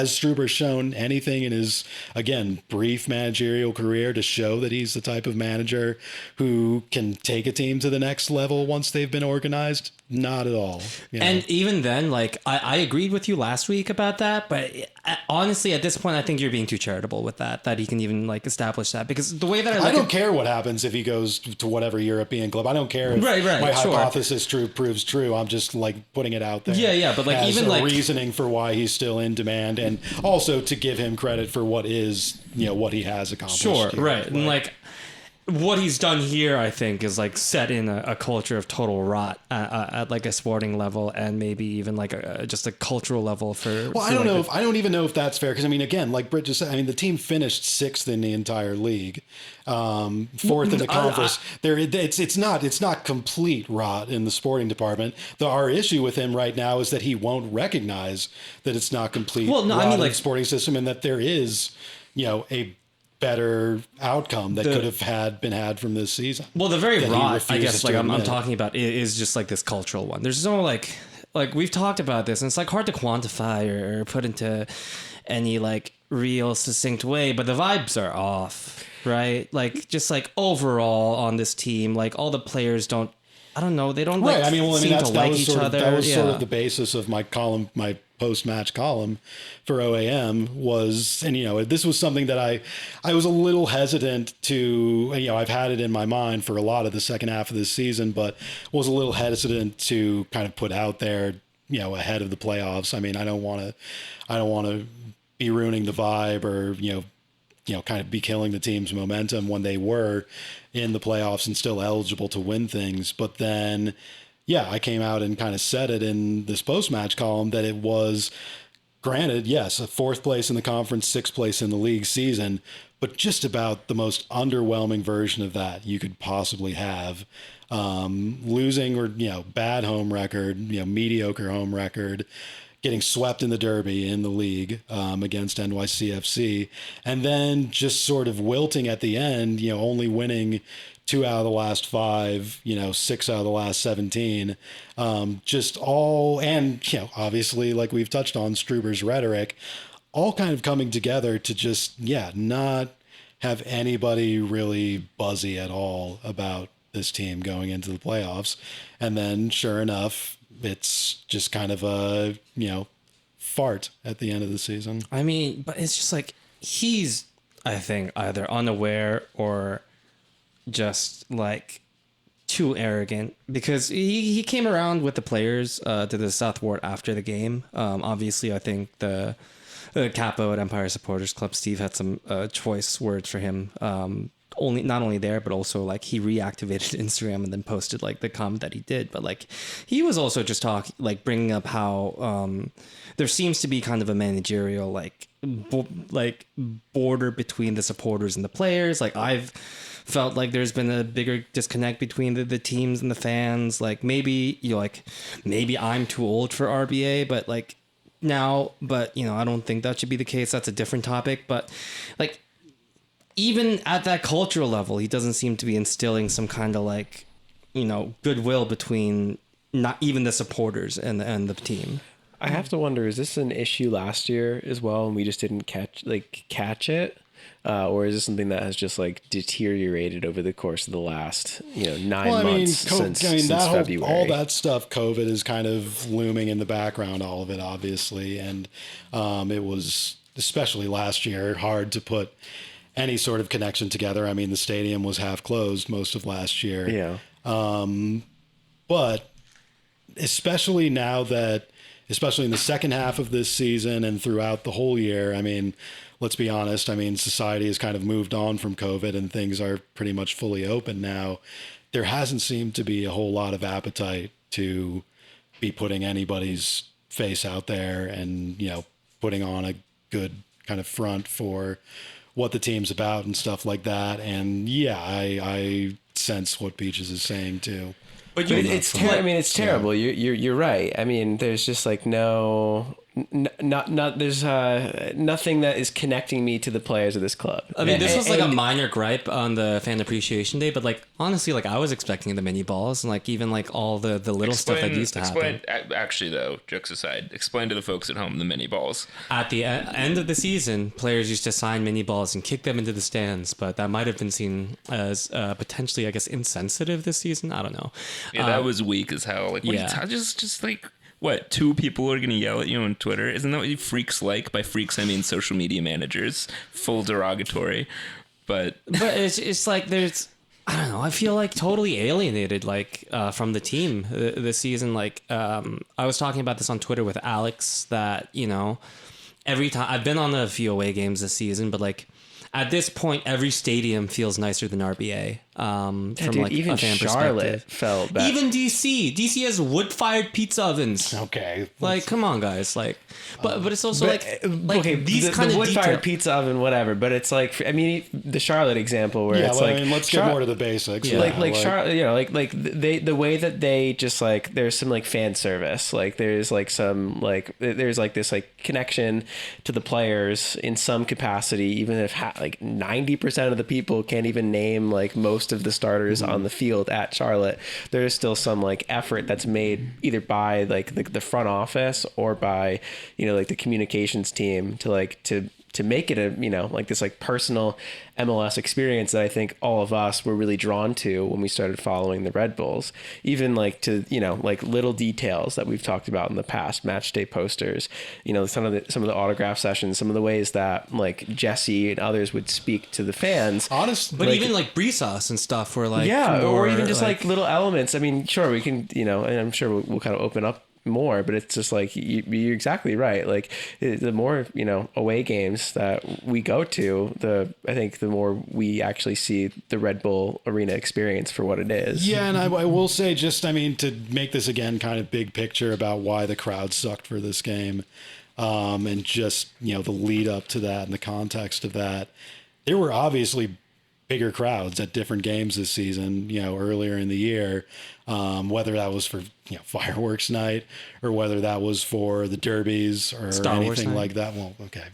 Speaker 1: Struber shown anything in his, again, brief managerial career to show that he's the type of manager who can take a team to the next level once they've been organized? not at all. You know?
Speaker 2: And even then, like, I agreed with you last week about that, but honestly, at this point, I think you're being too charitable with that he can even, like, establish that. Because the way that
Speaker 1: I don't care what happens if he goes to whatever European club. I don't care if my hypothesis proves true. I'm just, like, putting it out there.
Speaker 2: Yeah, but, like,
Speaker 1: as
Speaker 2: even,
Speaker 1: a
Speaker 2: like...
Speaker 1: reasoning for why he's still in demand, and also to give him credit for what is, you know, what he has accomplished.
Speaker 2: Sure,
Speaker 1: here.
Speaker 2: right. And, like... What he's done here, I think, is like set in a culture of total rot at like a sporting level, and maybe even like just a cultural level for.
Speaker 1: Well, I don't know. I don't even know if that's fair, because I mean, again, like Brit just said, I mean, the team finished 6th in the entire league, 4th in the conference. It's not complete rot in the sporting department. Our issue with him right now is that he won't recognize that it's not complete.
Speaker 2: Well, no,
Speaker 1: rot
Speaker 2: I mean,
Speaker 1: in
Speaker 2: like,
Speaker 1: the sporting system, and that there is, you know, a better outcome that could have been had from this season.
Speaker 2: Well, the very rot, I guess, like I'm talking about is just like this cultural one. There's no like we've talked about this, and it's like hard to quantify or put into any like real succinct way, but the vibes are off, right? Like just like overall on this team, like all the players don't. I don't know. They don't like seem to like each other.
Speaker 1: That was sort of the basis of my column, my post-match column for OAM was, and you know, this was something that I was a little hesitant to, you know, I've had it in my mind for a lot of the second half of this season, but was a little hesitant to kind of put out there, you know, ahead of the playoffs. I mean, I don't want to be ruining the vibe or, you know, kind of be killing the team's momentum when they were in the playoffs and still eligible to win things. But then, yeah, I came out and kind of said it in this post-match column that it was, granted, yes, a 4th place in the conference, 6th place in the league season, but just about the most underwhelming version of that you could possibly have. Losing or, you know, bad home record, you know, mediocre home record, getting swept in the Derby in the league against NYCFC, and then just sort of wilting at the end, you know, only winning 2 out of the last 5, you know, 6 out of the last 17, just all, and, you know, obviously, like we've touched on, Struber's rhetoric, all kind of coming together to just, not have anybody really buzzy at all about this team going into the playoffs. And then sure enough, it's just kind of a, you know, fart at the end of the season.
Speaker 2: I mean, but it's just like, he's, I think, either unaware or just like too arrogant, because he came around with the players to the South Ward after the game. Obviously, I think the capo at Empire Supporters Club, Steve, had some choice words for him. Not only there, but also like he reactivated Instagram and then posted like the comment that he did. But like he was also just bringing up how there seems to be kind of a managerial like border between the supporters and the players. Like I've felt like there's been a bigger disconnect between the teams and the fans. Like maybe maybe I'm too old for RBA, but like now, but you know, I don't think that should be the case. That's a different topic. But like, even at that cultural level, he doesn't seem to be instilling some kind of like, you know, goodwill between not even the supporters and the team.
Speaker 4: I have to wonder, is this an issue last year as well, and we just didn't catch it? Or is this something that has just like deteriorated over the course of the last, 9 months since February?
Speaker 1: All that stuff, COVID is kind of looming in the background, all of it, obviously. And it was, especially last year, hard to put any sort of connection together. I mean, the stadium was half closed most of last year.
Speaker 4: Yeah.
Speaker 1: But especially now that, especially in the second half of this season and throughout the whole year, I mean, let's be honest. I mean, society has kind of moved on from COVID and things are pretty much fully open now. There hasn't seemed to be a whole lot of appetite to be putting anybody's face out there and, you know, putting on a good kind of front for what the team's about and stuff like that. And yeah, I sense what Peaches is saying too.
Speaker 4: But it's terrible. You're right. I mean, there's just like no not there's nothing that is connecting me to the players of this club.
Speaker 2: I mean, this was like a minor gripe on the fan appreciation day, but like honestly, like I was expecting the mini balls and like even like all the little stuff that used to happen.
Speaker 3: Actually, though, jokes aside, explain to the folks at home the mini balls.
Speaker 2: At the end of the season, players used to sign mini balls and kick them into the stands, but that might have been seen as potentially, I guess, insensitive this season. I don't know.
Speaker 3: Yeah, that was weak as hell. Like, what
Speaker 2: yeah.
Speaker 3: just like. What, 2 people are going to yell at you on Twitter? Isn't that what you freaks like? By freaks, I mean social media managers. Full derogatory. But
Speaker 2: it's like there's, I don't know, I feel like totally alienated like from the team this season. Like I was talking about this on Twitter with Alex that, you know, every time I've been on a few away games this season, but like at this point, every stadium feels nicer than RBA. From like
Speaker 4: even
Speaker 2: a fan
Speaker 4: Charlotte
Speaker 2: perspective.
Speaker 4: felt bad.
Speaker 2: Even DC has wood-fired pizza ovens.
Speaker 1: Okay,
Speaker 2: Like, come on, guys. Like, but it's also like
Speaker 4: okay,
Speaker 2: these
Speaker 4: the
Speaker 2: kind of
Speaker 4: wood-fired pizza oven, whatever. But it's like, I mean, the Charlotte example where it's like,
Speaker 1: I mean, let's get more to the basics.
Speaker 2: Yeah.
Speaker 4: like Charlotte, you know, like the way that they just like there's some like fan service, like there's like some like there's like this like connection to the players in some capacity, even if like 90% of the people can't even name like most of the starters on the field at Charlotte. There is still some like effort that's made either by like the front office or by, you know, like the communications team to make it a, you know, like this like personal MLS experience that I think all of us were really drawn to when we started following the Red Bulls. Even like to, you know, like little details that we've talked about in the past, match day posters, you know, some of the autograph sessions, some of the ways that like Jesse and others would speak to the fans.
Speaker 1: Honest,
Speaker 2: But
Speaker 1: like,
Speaker 2: even like Brisas and stuff were like,
Speaker 4: Yeah,
Speaker 2: more,
Speaker 4: or even just like little elements. I mean, sure, we can, you know, and I'm sure we'll kind of open up more, but it's just like you're exactly right. Like the more, you know, away games that we go to, I think the more we actually see the Red Bull Arena experience for what it is.
Speaker 1: Yeah, and I will say, just, I mean, to make this again kind of big picture about why the crowd sucked for this game, and just, you know, the lead up to that and the context of that, there were obviously bigger crowds at different games this season, you know, earlier in the year, whether that was for, you know, fireworks night or whether that was for the derbies or
Speaker 2: Star Wars
Speaker 1: anything
Speaker 2: night.
Speaker 1: like that. Well, okay.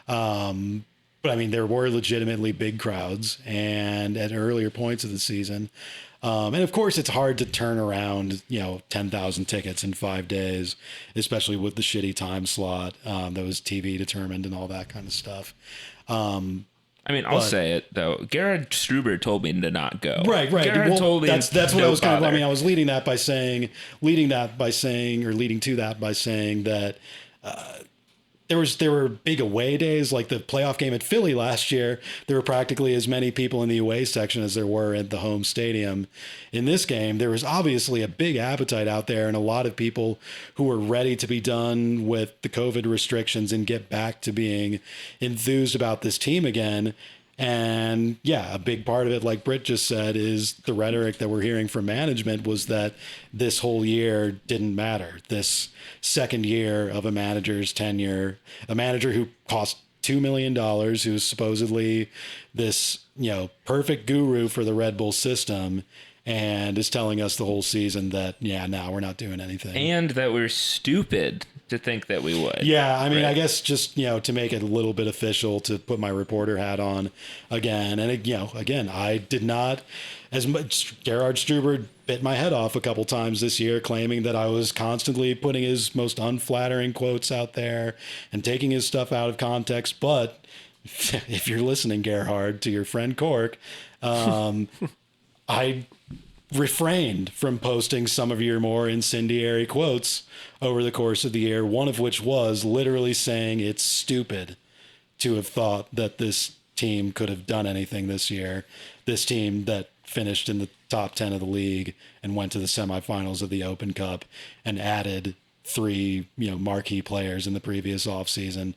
Speaker 1: But I mean, there were legitimately big crowds and at earlier points of the season. And of course it's hard to turn around, you know, 10,000 tickets in 5 days, especially with the shitty time slot, that was TV determined and all that kind of stuff.
Speaker 3: I mean, I'll say it though. Gerhard Struber told me to not go.
Speaker 1: Right.
Speaker 3: Gerhard
Speaker 1: Well,
Speaker 3: told me
Speaker 1: that's what
Speaker 3: don't
Speaker 1: I was kind of. I
Speaker 3: bother.
Speaker 1: mean, I was leading to that by saying that there were big away days, like the playoff game at Philly last year. There were practically as many people in the away section as there were at the home stadium. In this game, there was obviously a big appetite out there and a lot of people who were ready to be done with the COVID restrictions and get back to being enthused about this team again. And yeah, a big part of it, like Brit just said, is the rhetoric that we're hearing from management was that this whole year didn't matter. This second year of a manager's tenure, a manager who cost $2 million, who's supposedly this, you know, perfect guru for the Red Bull system, and is telling us the whole season that, yeah, no, we're not doing anything.
Speaker 3: And that we're stupid to think that we would.
Speaker 1: Yeah, I mean,
Speaker 3: Right.
Speaker 1: I guess just, you know, to make it a little bit official, to put my reporter hat on again. And, you know, again, I did not, as much, Gerhard Struber bit my head off a couple times this year, claiming that I was constantly putting his most unflattering quotes out there and taking his stuff out of context. But if you're listening, Gerhard, to your friend Cork, I refrained from posting some of your more incendiary quotes over the course of the year, one of which was literally saying it's stupid to have thought that this team could have done anything this year. This team that finished in the top 10 of the league and went to the semifinals of the Open Cup and added 3, you know, marquee players in the previous offseason.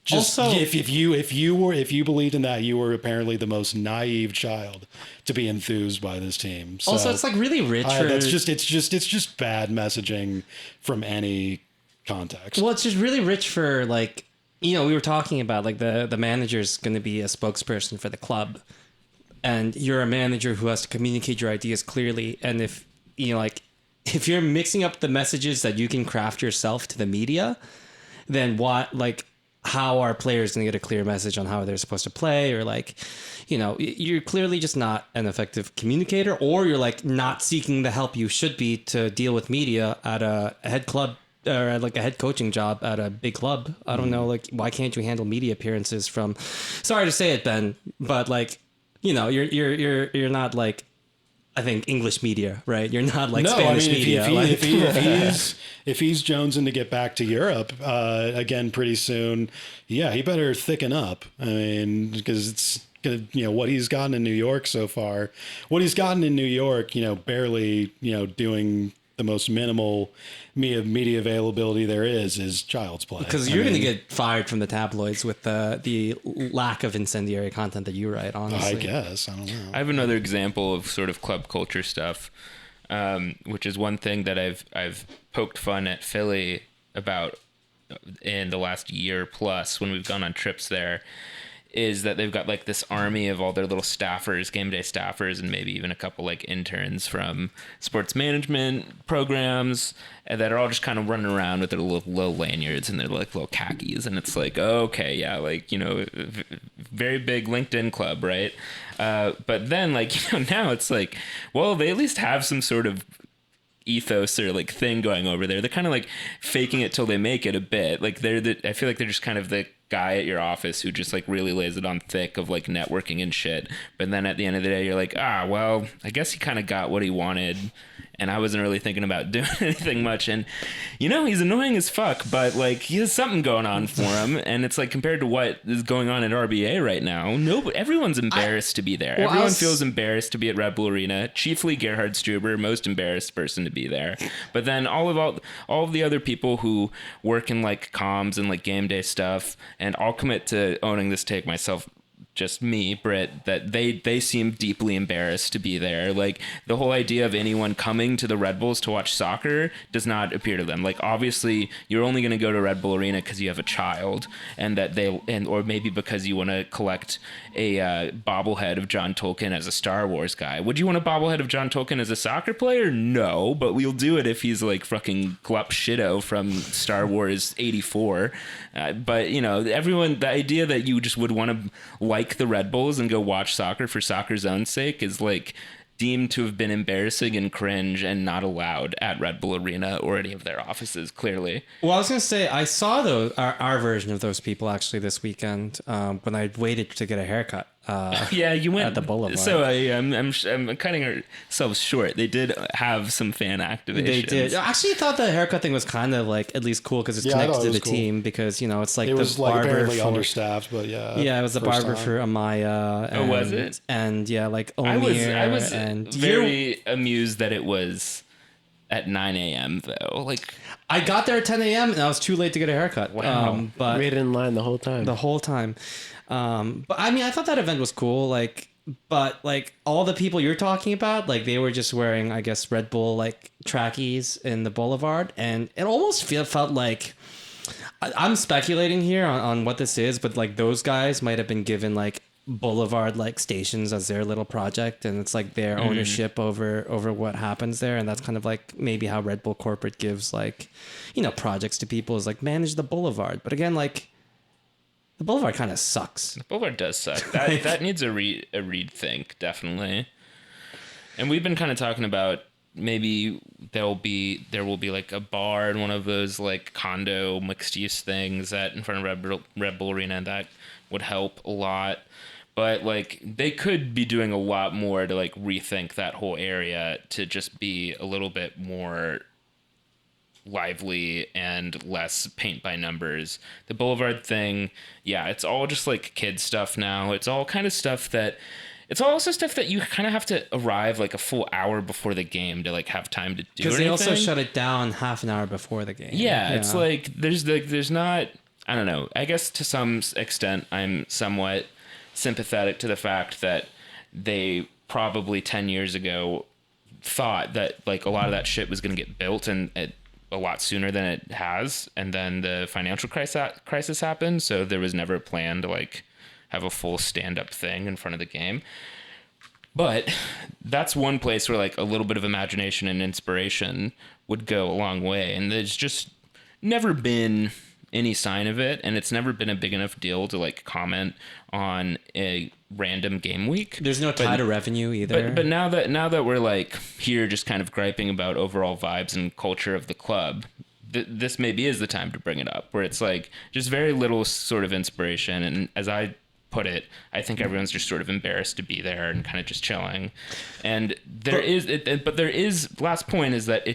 Speaker 1: Just
Speaker 2: Also-
Speaker 1: if you believed in that, you were apparently the most naive child to be enthused by this team. So
Speaker 2: Also, it's like really rich for.
Speaker 1: it's just bad messaging from any context.
Speaker 2: Well, it's just really rich for like, you know, we were talking about like the manager's going to be a spokesperson for the club, and you're a manager who has to communicate your ideas clearly. And if, you know, like if you're mixing up the messages that you can craft yourself to the media, then how are players going to get a clear message on how they're supposed to play? Or you're clearly just not an effective communicator, or you're not seeking the help you should be to deal with media at a head club or at a head coaching job at a big club. I don't know, why can't you handle media appearances from, sorry to say it, Ben, but you're not I think English media, right? You're not Spanish media.
Speaker 1: If he's jonesing to get back to Europe again pretty soon, yeah, he better thicken up. I mean, because it's gonna, what he's gotten in New York so far, barely, doing the most minimal media availability there is child's play.
Speaker 2: Because you're going to get fired from the tabloids with the lack of incendiary content that you write, honestly.
Speaker 1: I guess. I don't know.
Speaker 3: I have another example of sort of club culture stuff, which is one thing that I've poked fun at Philly about in the last year plus when we've gone on trips there, is that they've got this army of all their little staffers, game day staffers, and maybe even a couple interns from sports management programs, and that are all just kind of running around with their little lanyards and their little khakis. And it's okay, yeah, very big LinkedIn club, right? But then now it's well, they at least have some sort of ethos or thing going over there. They're kind of faking it till they make it a bit. I feel like they're just kind of the guy at your office who just really lays it on thick of networking and shit. But then at the end of the day, you're well, I guess he kind of got what he wanted, and I wasn't really thinking about doing anything much. And he's annoying as fuck, but he has something going on for him. And it's compared to what is going on at RBA right now, everyone's embarrassed to be there. Everyone feels embarrassed to be at Red Bull Arena. Chiefly Gerhard Struber, most embarrassed person to be there. But then all of the other people who work in comms and game day stuff, and I'll commit to owning this take myself, just me, Brit, that they seem deeply embarrassed to be there. The whole idea of anyone coming to the Red Bulls to watch soccer does not appeal to them. Obviously you're only going to go to Red Bull Arena because you have a child, and or maybe because you want to collect a bobblehead of John Tolkien as a Star Wars guy. Would you want a bobblehead of John Tolkien as a soccer player? No, but we'll do it if he's fucking Glup Shido from Star Wars 84. But everyone, the idea that you just would want to the Red Bulls and go watch soccer for soccer's own sake is deemed to have been embarrassing and cringe and not allowed at Red Bull Arena or any of their offices, clearly.
Speaker 2: Well, I was going to say, I saw our version of those people actually this weekend when I waited to get a haircut.
Speaker 3: Yeah, you went
Speaker 2: at the Boulevard.
Speaker 3: So I'm cutting ourselves short. They did have some fan activations.
Speaker 2: They did. I actually thought the haircut thing was kind of at least cool because it's connected to the team, because it's
Speaker 1: it was barely understaffed, but yeah,
Speaker 2: it was the barber for Amaya.
Speaker 3: And, was it?
Speaker 2: And yeah,
Speaker 3: Omir. I was
Speaker 2: and
Speaker 3: very amused that it was at 9 a.m. though.
Speaker 2: I got there at 10 a.m. and I was too late to get a haircut.
Speaker 3: Wow.
Speaker 2: But
Speaker 4: waited in line the whole time.
Speaker 2: But I mean, I thought that event was cool. But all the people you're talking about, they were just wearing, I guess, Red Bull trackies in the Boulevard, and it almost felt like, I'm speculating here on what this is, but those guys might have been given Boulevard stations as their little project, and it's their ownership over what happens there, and that's kind of maybe how Red Bull corporate gives projects to people, is manage the Boulevard. But again, the Boulevard kind of sucks.
Speaker 3: The Boulevard does suck. That needs a rethink, definitely. And we've been kind of talking about maybe there will be a bar in one of those condo mixed use things in front of Red Bull Arena, and that would help a lot. But they could be doing a lot more to rethink that whole area to just be a little bit more lively and less paint by numbers. The Boulevard thing, yeah, it's all just kid stuff now. It's all kind of stuff that, it's also stuff that you kind of have to arrive a full hour before the game to have time to do.
Speaker 2: Because they also shut it down half an hour before the game.
Speaker 3: Yeah, it's there's not, I don't know. I guess to some extent I'm somewhat sympathetic to the fact that they probably 10 years ago thought that a lot of that shit was going to get built and a lot sooner than it has, and then the financial crisis happened, so there was never a plan to have a full stand-up thing in front of the game. But that's one place where like a little bit of imagination and inspiration would go a long way. And there's just never been any sign of it. And it's never been a big enough deal to like comment on a random game week.
Speaker 2: There's no tie to revenue either.
Speaker 3: But now that we're like here just kind of griping about overall vibes and culture of the club, this maybe is the time to bring it up, where it's like just very little sort of inspiration. And as I put it, I think everyone's just sort of embarrassed to be there and kind of just chilling. And there is last point is that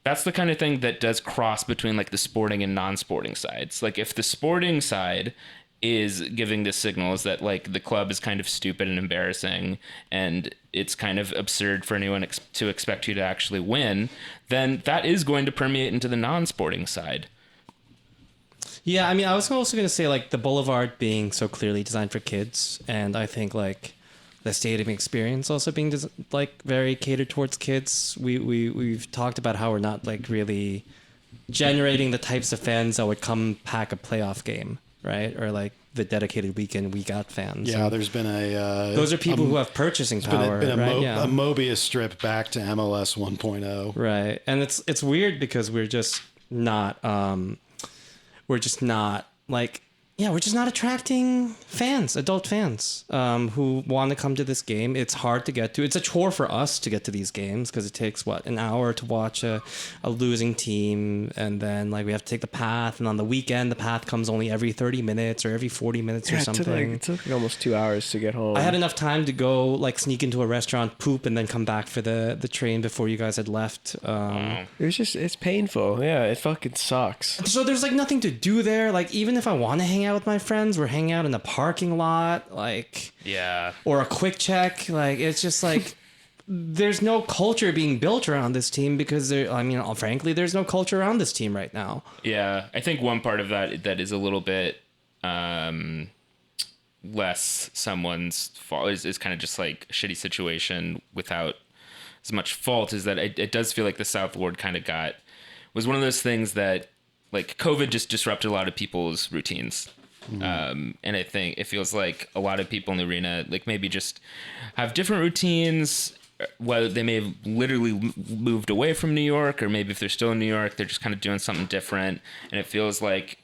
Speaker 3: that's the kind of thing that does cross between like the sporting and non-sporting sides. Like if the sporting side is giving this signal is that like the club is kind of stupid and embarrassing and it's kind of absurd for anyone to expect you to actually win, then that is going to permeate into the non-sporting side.
Speaker 2: Yeah, I mean, I was also going to say like the Boulevard being so clearly designed for kids, and I think like the stadium experience also being like very catered towards kids. We've talked about how we're not like really generating the types of fans that would come pack a playoff game, right? Or like the dedicated week out fans.
Speaker 1: Yeah, there's been
Speaker 2: those are people who have purchasing power,
Speaker 1: been
Speaker 2: right?
Speaker 1: a Mobius strip back to MLS 1.0.
Speaker 2: Right, and it's weird because we're just not like. Yeah, we're just not attracting fans, adult fans, who want to come to this game. It's hard to get to. It's a chore for us to get to these games because it takes, an hour to watch a losing team. And then, like, we have to take the path. And on the weekend, the path comes only every 30 minutes or every 40 minutes or something.
Speaker 4: It took almost 2 hours to get home.
Speaker 2: I had enough time to go, like, sneak into a restaurant, poop, and then come back for the train before you guys had left.
Speaker 4: It's painful. Yeah, it fucking sucks.
Speaker 2: So there's, like, nothing to do there. Like, even if I want to hang out with my friends, we're hanging out in the parking lot, like,
Speaker 3: yeah,
Speaker 2: or a quick check. Like, it's just like there's no culture being built around this team because frankly, there's no culture around this team right now.
Speaker 3: Yeah, I think one part of that is a little bit less someone's fault is kind of just like a shitty situation without as much fault, is that it does feel like the South Ward kind of was one of those things that like COVID just disrupted a lot of people's routines. And I think it feels like a lot of people in the arena like maybe just have different routines, whether they may have literally moved away from New York, or maybe if they're still in New York, they're just kind of doing something different. And it feels like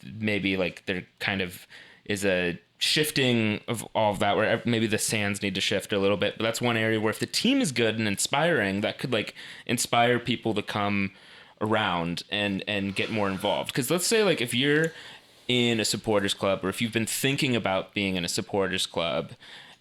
Speaker 3: maybe like there kind of is a shifting of all of that, where maybe the sands need to shift a little bit. But that's one area where if the team is good and inspiring, that could like inspire people to come around and get more involved. Because let's say like if you're in a supporters club, or if you've been thinking about being in a supporters club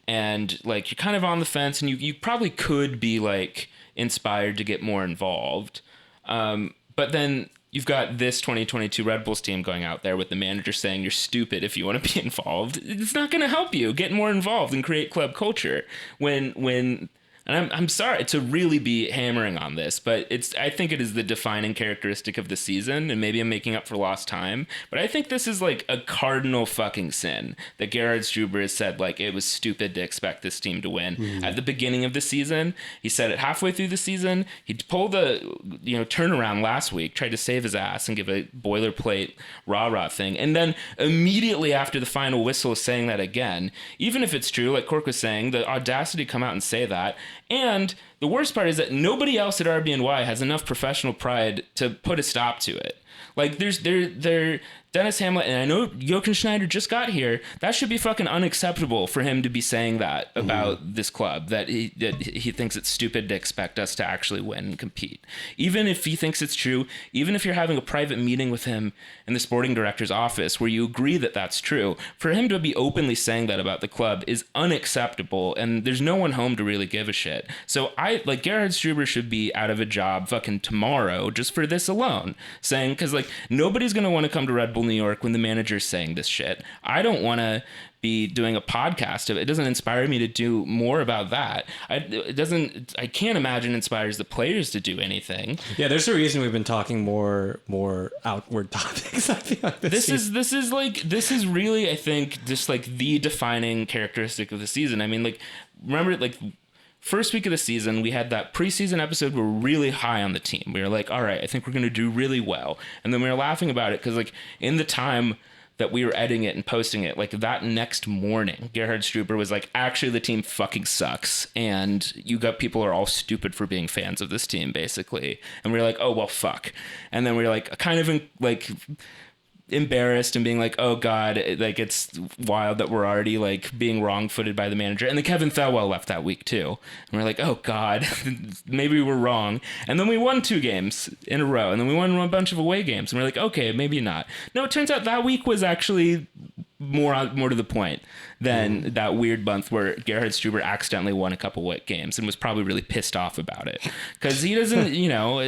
Speaker 3: and like you're kind of on the fence and you probably could be like inspired to get more involved, but then you've got this 2022 Red Bulls team going out there with the manager saying you're stupid if you want to be involved. It's not going to help you get more involved and create club culture when and I'm sorry to really be hammering on this, but I think it is the defining characteristic of the season, and maybe I'm making up for lost time, but I think this is like a cardinal fucking sin that Gerhard Struber has said like it was stupid to expect this team to win at the beginning of the season. He said it halfway through the season. He pulled the turnaround last week, tried to save his ass and give a boilerplate rah-rah thing, and then immediately after the final whistle is saying that again. Even if it's true, like Cork was saying, the audacity to come out and say that. And the worst part is that nobody else at RBNY has enough professional pride to put a stop to it. Like there's Dennis Hamlet, and I know Jochen Schneider just got here. That should be fucking unacceptable for him to be saying that about this club, that he thinks it's stupid to expect us to actually win and compete. Even if he thinks it's true, even if you're having a private meeting with him in the sporting director's office where you agree that that's true, for him to be openly saying that about the club is unacceptable, and there's no one home to really give a shit. So Gerhard Struber should be out of a job fucking tomorrow just for this alone, saying, because like nobody's going to want to come to Red Bull New York when the manager's saying this shit. I don't want to be doing a podcast of it. It doesn't inspire me to do more about that. I can't imagine it inspires the players to do anything.
Speaker 2: Yeah, there's a reason we've been talking more outward topics. I feel like this is really, I think, just like the defining characteristic of the season. I mean, like, remember, like, first week of the season, we had that preseason episode where we were really high on the team. We were like, all right, I think we're going to do really well. And then we were laughing about it because, like, in the time
Speaker 3: that we were editing it and posting it, like that next morning, Gerhard Struber was like, actually the team fucking sucks. And you got people are all stupid for being fans of this team, basically. And we were like, oh, well, fuck. And then we were like, kind of like embarrassed and being like, oh God, like it's wild that we're already like being wrong-footed by the manager. And then Kevin Thelwell left that week too. And we're like, oh God, maybe we're wrong. And then we won 2 games in a row. And then we won a bunch of away games. And we're like, okay, maybe not. No, it turns out that week was actually more to the point than that weird month where Gerhard Struber accidentally won a couple wet games and was probably really pissed off about it. Because he doesn't, you know,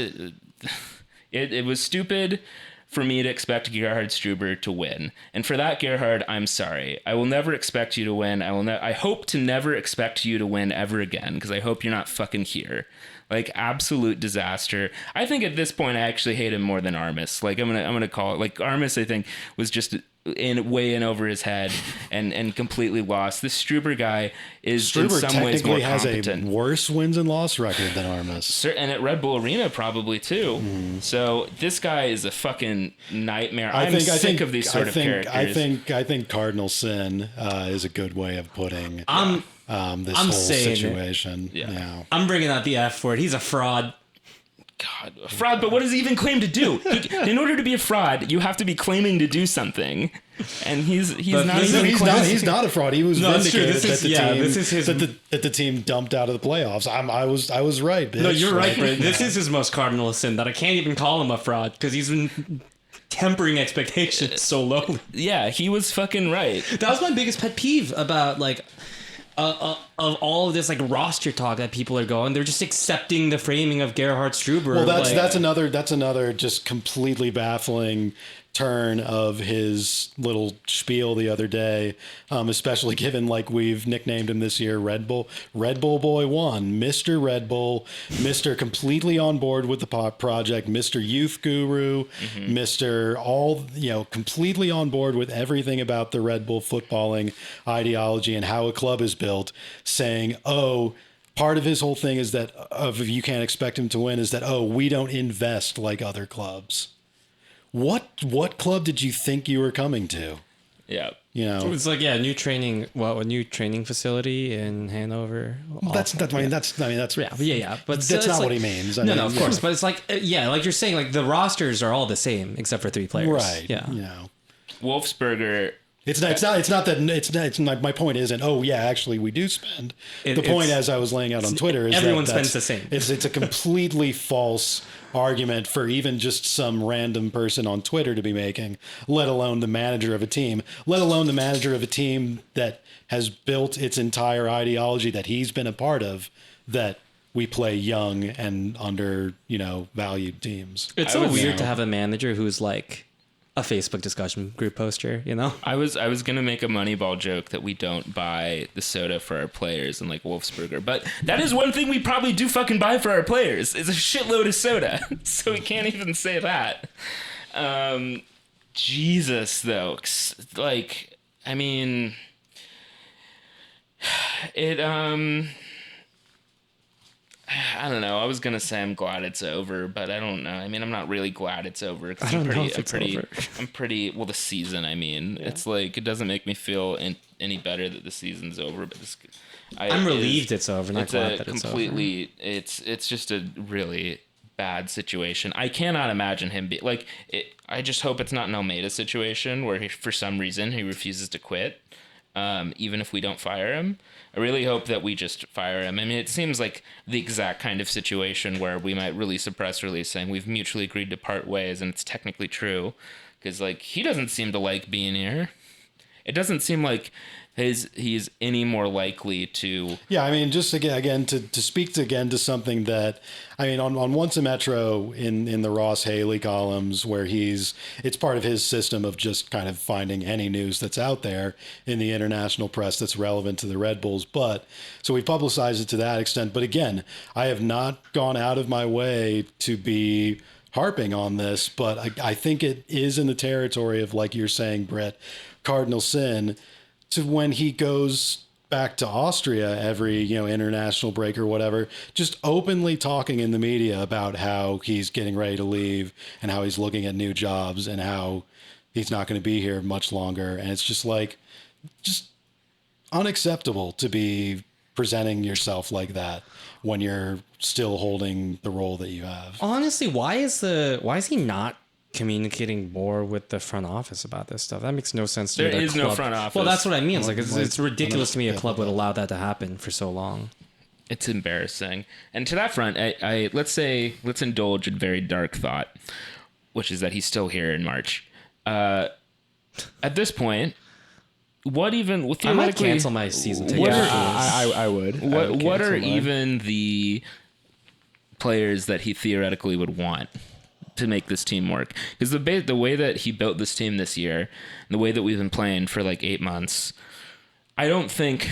Speaker 3: it was stupid for me to expect Gerhard Struber to win. And for that, Gerhard, I'm sorry. I will never expect you to win. I hope to never expect you to win ever again, because I hope you're not fucking here. Like, absolute disaster. I think at this point, I actually hate him more than Armis. Like, I'm gonna call it. Like, Armis, I think, was just way in over his head and completely lost. This Struber guy is in some ways more competent.
Speaker 1: Has a worse wins and loss record than Armis.
Speaker 3: And at Red Bull Arena probably too. So this guy is a fucking nightmare. I'm sick of these sort of characters.
Speaker 1: I think Cardinal Sin is a good way of putting this whole situation. Yeah.
Speaker 2: I'm bringing out the F word. He's a fraud.
Speaker 3: God, a fraud, but what does he even claim to do? In order to be a fraud, you have to be claiming to do something, and he's not
Speaker 1: a fraud. He was vindicated that the team dumped out of the playoffs. I was right. Bitch.
Speaker 2: No, you're right, Brit. This is his most cardinal sin that I can't even call him a fraud because he's been tempering expectations so lowly.
Speaker 3: Yeah, he was fucking right.
Speaker 2: That was my biggest pet peeve about like. Of all of this like roster talk that people are going, they're just accepting the framing of Gerhard Struber.
Speaker 1: Well, that's another just completely baffling turn of his little spiel the other day, especially given like we've nicknamed him this year Red Bull Boy 1, Mr. Red Bull, Mr. completely on board with the pop project, Mr. Youth Guru, Mr. all, completely on board with everything about the Red Bull footballing ideology and how a club is built, saying, oh, part of his whole thing is that you can't expect him to win is that, oh, we don't invest like other clubs. What club did you think you were coming to?
Speaker 3: Yeah.
Speaker 2: It was like, a new training facility in Hanover.
Speaker 1: Well, that's But
Speaker 2: that's
Speaker 1: not what he means.
Speaker 2: No, of course. But it's like, like you're saying, like the rosters are all the same except for 3 players.
Speaker 1: Right.
Speaker 2: Yeah.
Speaker 3: Wolfsberger.
Speaker 1: It's not my point isn't, oh yeah, actually we do spend. The point, as I was laying out on Twitter, is
Speaker 2: everyone spends the same.
Speaker 1: It's a completely false argument for even just some random person on Twitter to be making, let alone the manager of a team, that has built its entire ideology that he's been a part of, that we play young and under, valued teams.
Speaker 2: It's so weird to have a manager who's like a Facebook discussion group poster,
Speaker 3: I was gonna make a Moneyball joke that we don't buy the soda for our players and like Wolfsberger, but that is one thing we probably do fucking buy for our players is a shitload of soda. So we can't even say that. Jesus though, like, I mean, it I don't know. I was gonna say I'm glad it's over, but I don't know. I mean, I'm not really glad it's over because I'm pretty. Well, the season. I mean, it's like it doesn't make me feel any better that the season's over. But
Speaker 2: I'm relieved it's over. Not glad that it's over.
Speaker 3: It's just a really bad situation. I cannot imagine him be like. I just hope it's not an Almeida's situation where for some reason he refuses to quit, even if we don't fire him. I really hope that we just fire him. I mean, it seems like the exact kind of situation where we might release a press release saying we've mutually agreed to part ways, and it's technically true. Because, like, he doesn't seem to like being here. It doesn't seem like he's any more likely to...
Speaker 1: Yeah, I mean, just again to speak to something that... I mean, on Once a Metro in the Ross Haley columns where it's part of his system of just kind of finding any news that's out there in the international press that's relevant to the Red Bulls. But so we publicize it to that extent. But again, I have not gone out of my way to be harping on this, but I think it is in the territory of, like you're saying, Brett, cardinal sin to when he goes back to Austria every, international break or whatever, just openly talking in the media about how he's getting ready to leave and how he's looking at new jobs and how, he's not going to be here much longer. And it's just like, just unacceptable to be presenting yourself like that when you're still holding the role that you have.
Speaker 2: Honestly, why is he not communicating more with the front office about this stuff? That makes no sense to me.
Speaker 3: There
Speaker 2: The
Speaker 3: is no
Speaker 2: club-
Speaker 3: front office.
Speaker 2: Well, that's what I mean. It's like it's ridiculous to me a club would allow that to happen for so long.
Speaker 3: It's embarrassing. And to that front, let's indulge in very dark thought, which is that he's still here in March. At this point, what even?
Speaker 2: I might cancel my season ticket.
Speaker 4: I would.
Speaker 3: What are even the players that he theoretically would want to make this team work? Because the way that he built this team this year, and the way that we've been playing for like 8 months, I don't think.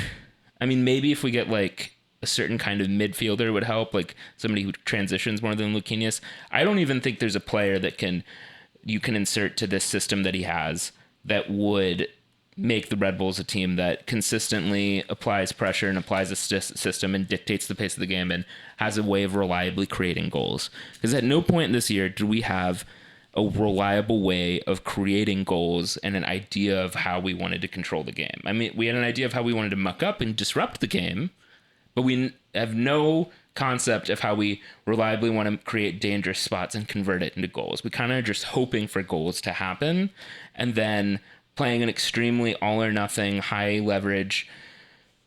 Speaker 3: I mean, maybe if we get like a certain kind of midfielder would help, like somebody who transitions more than Luquinhas. I don't even think there's a player that you can insert to this system that he has that would make the Red Bulls a team that consistently applies pressure and applies a system and dictates the pace of the game and has a way of reliably creating goals. Because at no point this year did we have a reliable way of creating goals and an idea of how we wanted to control the game. I mean, we had an idea of how we wanted to muck up and disrupt the game, but we have no concept of how we reliably want to create dangerous spots and convert it into goals. We kind of are just hoping for goals to happen and then playing an extremely all or nothing, high leverage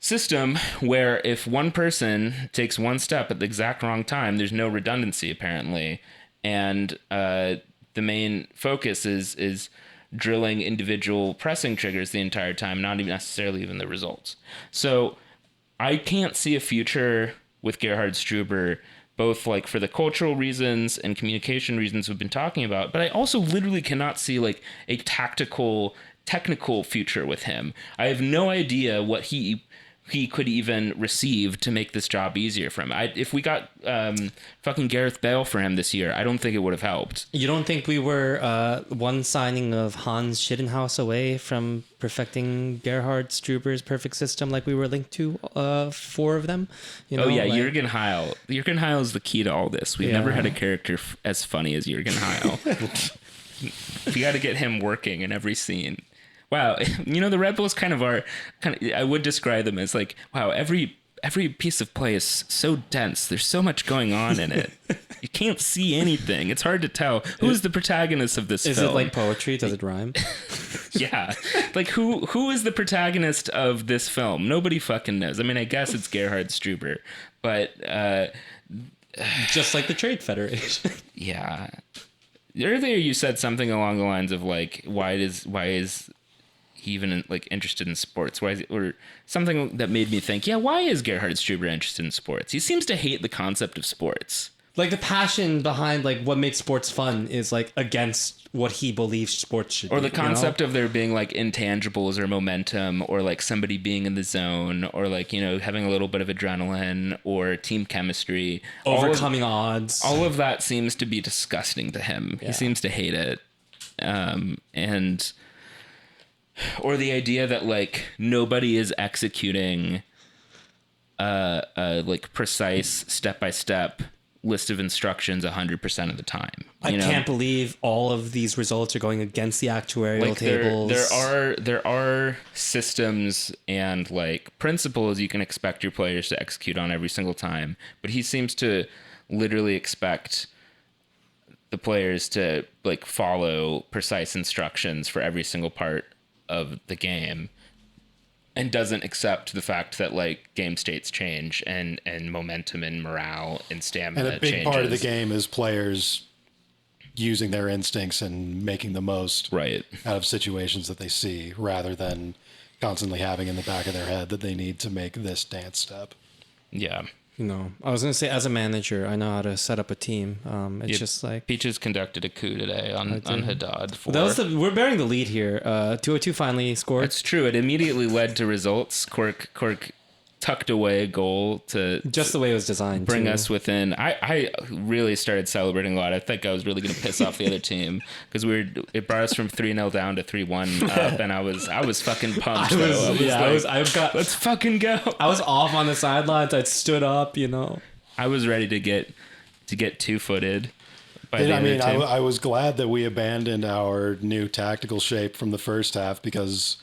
Speaker 3: system where if one person takes one step at the exact wrong time, there's no redundancy apparently. And the main focus is drilling individual pressing triggers the entire time, not even necessarily even the results. So I can't see a future with Gerhard Struber, both like for the cultural reasons and communication reasons we've been talking about, but I also literally cannot see like a technical future with him. I have no idea what he could even receive to make this job easier for him. If we got fucking Gareth Bale for him this year, I don't think it would have helped.
Speaker 2: You don't think we were one signing of Hans Schittenhaus away from perfecting Gerhard Struber's perfect system like we were linked to 4 of them? You know,
Speaker 3: Jürgen Heil. Jürgen Heil is the key to all this. We've never had a character as funny as Jürgen Heil. We got to get him working in every scene. Wow, the Red Bulls I would describe them as like, wow, every piece of play is so dense. There's so much going on in it. You can't see anything. It's hard to tell who's the protagonist of this film.
Speaker 2: Is it like poetry? Does it rhyme?
Speaker 3: Yeah. Like who is the protagonist of this film? Nobody fucking knows. I mean, I guess it's Gerhard Struber, but
Speaker 2: just like the Trade Federation.
Speaker 3: Yeah. Earlier you said something along the lines of like, why is he even like interested in sports? Why is it, or something that made me think, why is Gerhard Struber interested in sports? He seems to hate the concept of sports.
Speaker 2: Like the passion behind like what makes sports fun is like against what he believes sports should be.
Speaker 3: Or the concept of there being like intangibles or momentum or like somebody being in the zone or like, having a little bit of adrenaline or team chemistry.
Speaker 2: Overcoming odds.
Speaker 3: All of that seems to be disgusting to him. Yeah. He seems to hate it. Or the idea that like nobody is executing a like precise step-by-step list of instructions 100% of the time.
Speaker 2: I can't believe all of these results are going against the actuarial tables.
Speaker 3: There are systems and like principles you can expect your players to execute on every single time, but he seems to literally expect the players to like follow precise instructions for every single part of the game, and doesn't accept the fact that like game states change and momentum and morale and stamina
Speaker 1: and a big
Speaker 3: changes.
Speaker 1: Part of the game is players using their instincts and making the most
Speaker 3: out
Speaker 1: of situations that they see, rather than constantly having in the back of their head that they need to make this dance step.
Speaker 2: I was gonna say, as a manager, I know how to set up a team. It's just like
Speaker 3: Peaches conducted a coup today on Haddad.
Speaker 2: We're bearing the lead here. 202 finally scored.
Speaker 3: It's true. It immediately led to results. Cork tucked away a goal to
Speaker 2: just the way it was designed.
Speaker 3: Bring us within. I really started celebrating a lot. I think I was really going to piss off the other team because it brought us from 3-0 down to 3-1 up, and I was fucking pumped. Let's fucking go.
Speaker 2: I was off on the sidelines. I stood up.
Speaker 3: I was ready to get 2-footed by the end of the team.
Speaker 1: I was glad that we abandoned our new tactical shape from the first half because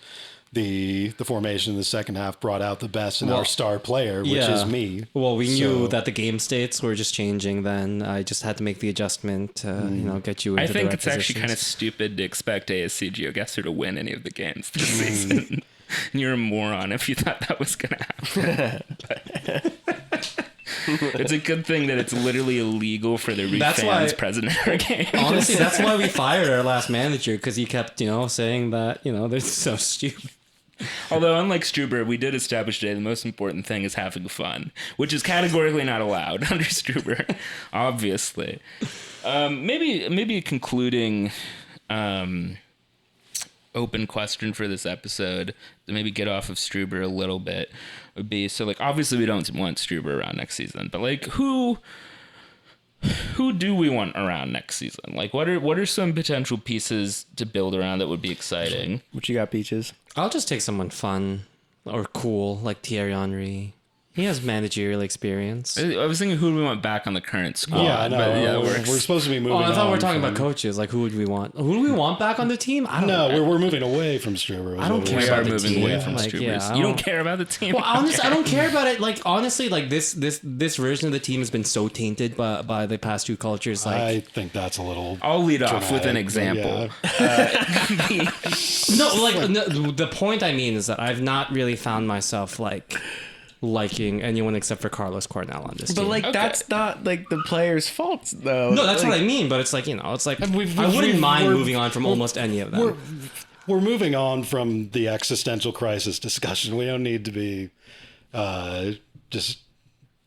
Speaker 1: the formation in the second half brought out the best in our star player, which is me.
Speaker 2: Well, we knew that the game states were just changing then. I just had to make the adjustment to, get you into
Speaker 3: I
Speaker 2: the
Speaker 3: think
Speaker 2: right
Speaker 3: it's actually
Speaker 2: positions.
Speaker 3: kind of stupid to expect ASC GeoGuessr to win any of the games this season. You're a moron if you thought that was going to happen. It's a good thing that it's literally illegal for the fans present in our game.
Speaker 2: Honestly, that's why we fired our last manager, because he kept, saying that, they're so stupid.
Speaker 3: Although, unlike Struber, we did establish today the most important thing is having fun, which is categorically not allowed under Struber, obviously. Maybe a concluding open question for this episode to maybe get off of Struber a little bit would be, so like obviously we don't want Struber around next season, but like who do we want around next season? Like what are some potential pieces to build around that would be exciting?
Speaker 4: What you got, Peaches?
Speaker 2: I'll just take someone fun or cool, like Thierry Henry. He has managerial experience.
Speaker 3: I was thinking, who do we want back on the current squad?
Speaker 1: Yeah, I know.
Speaker 3: But yeah,
Speaker 1: We're supposed to be moving on.
Speaker 2: I thought we were talking about coaches. Like, who would we want? Who do we want back on the team? I don't know.
Speaker 1: We're moving away from Struber.
Speaker 2: I don't care
Speaker 3: We
Speaker 2: about
Speaker 3: are
Speaker 2: the
Speaker 3: moving
Speaker 2: team.
Speaker 3: away from
Speaker 2: Like,
Speaker 3: Strubers.
Speaker 2: yeah,
Speaker 3: You don't care about the team?
Speaker 2: Well, honestly, I don't care about it. Like, honestly, like this version of the team has been so tainted by the past two cultures. Like,
Speaker 1: I think that's a little.
Speaker 3: I'll lead off with an
Speaker 1: dramatic,
Speaker 3: example.
Speaker 1: yeah.
Speaker 2: the point I mean is that I've not really found myself liking anyone except for Carlos Cornell on this team.
Speaker 4: But like that's not like the player's fault though.
Speaker 2: No, that's
Speaker 4: like,
Speaker 2: what I mean. But it's like it's like I wouldn't
Speaker 1: we're-
Speaker 2: mind
Speaker 1: we're-
Speaker 2: moving on from almost any of them.
Speaker 1: We're moving on from the existential crisis discussion. We don't need to be just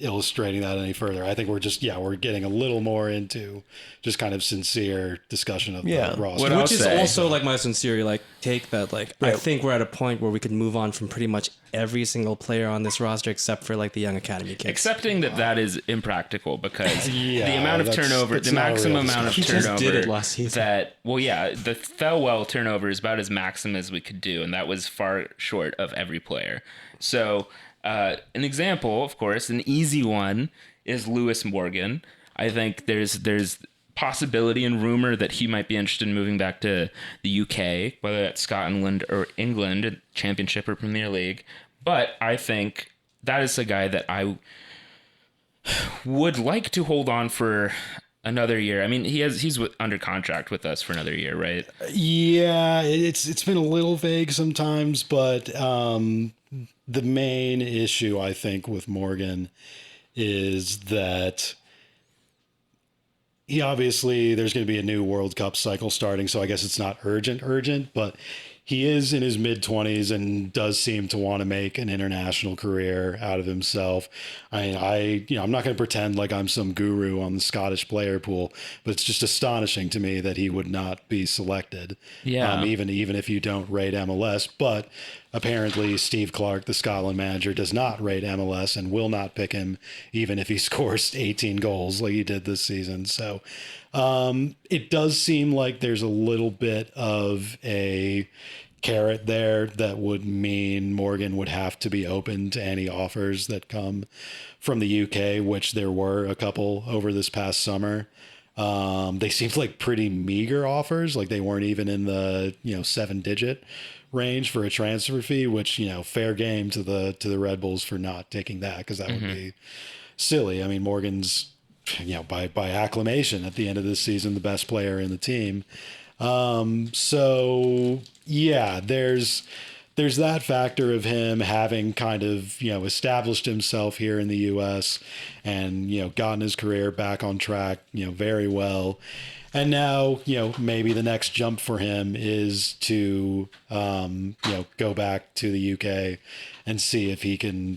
Speaker 1: illustrating that any further. I think we're getting a little more into just kind of sincere discussion of the roster.
Speaker 3: What I'll
Speaker 2: Which is
Speaker 3: say-
Speaker 2: also like my sincere take that I think we're at a point where we could move on from pretty much every single player on this roster except for like the young academy kids.
Speaker 3: Accepting that is impractical because
Speaker 1: Yeah,
Speaker 3: the amount of
Speaker 1: that's-
Speaker 3: turnover,
Speaker 1: it's
Speaker 3: the
Speaker 1: not a
Speaker 3: maximum
Speaker 1: real
Speaker 3: amount of
Speaker 2: discussion. He
Speaker 3: turnover
Speaker 2: just did it last season.
Speaker 3: the Thelwell turnover is about as maximum as we could do, and that was far short of every player. So an example, of course, an easy one is Lewis Morgan. I think there's possibility and rumor that he might be interested in moving back to the UK, whether that's Scotland or England, Championship or Premier League. But I think that is a guy that I would like to hold on for another year. I mean, he's under contract with us for another year, right?
Speaker 1: Yeah, it's been a little vague sometimes, but the main issue I think with Morgan is that he obviously there's going to be a new World Cup cycle starting, so I guess it's not urgent, but he is in his mid-20s and does seem to want to make an international career out of himself. I'm not going to pretend like I'm some guru on the Scottish player pool, but it's just astonishing to me that he would not be selected.
Speaker 3: Yeah.
Speaker 1: Even if you don't rate MLS, but apparently Steve Clark, the Scotland manager, does not rate MLS and will not pick him even if he scores 18 goals like he did this season. So it does seem like there's a little bit of a carrot there that would mean Morgan would have to be open to any offers that come from the UK, which there were a couple over this past summer. They seemed like pretty meager offers. Like they weren't even in the 7-digit range for a transfer fee, which, fair game to the Red Bulls for not taking that, because that would be silly. I mean, Morgan's, by acclamation at the end of this season, the best player in the team. So yeah, there's that factor of him having kind of, established himself here in the US and, gotten his career back on track, very well. And now, maybe the next jump for him is to, go back to the UK and see if he can,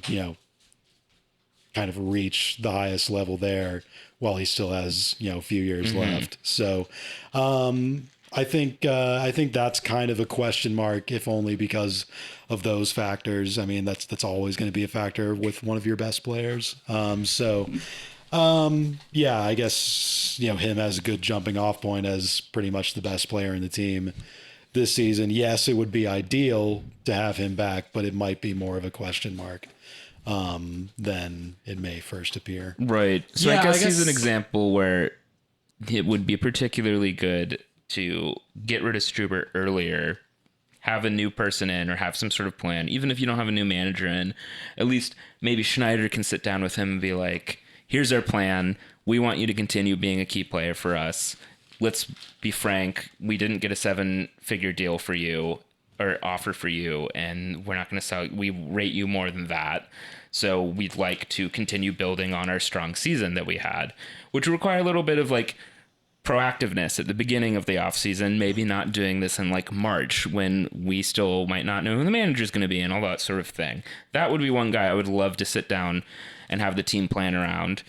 Speaker 1: kind of reach the highest level there while he still has, a few years left. So, I think that's kind of a question mark, if only because of those factors. I mean, that's always going to be a factor with one of your best players. Yeah, I guess, him as a good jumping off point as pretty much the best player in the team this season. Yes, it would be ideal to have him back, but it might be more of a question mark than it may first appear.
Speaker 3: Right. So
Speaker 2: Yeah,
Speaker 3: I guess
Speaker 2: I
Speaker 3: he's
Speaker 2: guess-
Speaker 3: an example where it would be particularly good to get rid of Struber earlier, have a new person in, or have some sort of plan. Even if you don't have a new manager in, at least maybe Schneider can sit down with him and be like, here's our plan. We want you to continue being a key player for us. Let's be frank. We didn't get a 7-figure deal for you or offer for you, and we're not going to sell. We rate you more than that. So we'd like to continue building on our strong season that we had, which would require a little bit of like proactiveness at the beginning of the offseason, maybe not doing this in like March when we still might not know who the manager is going to be and all that sort of thing. That would be one guy I would love to sit down and have the team plan around,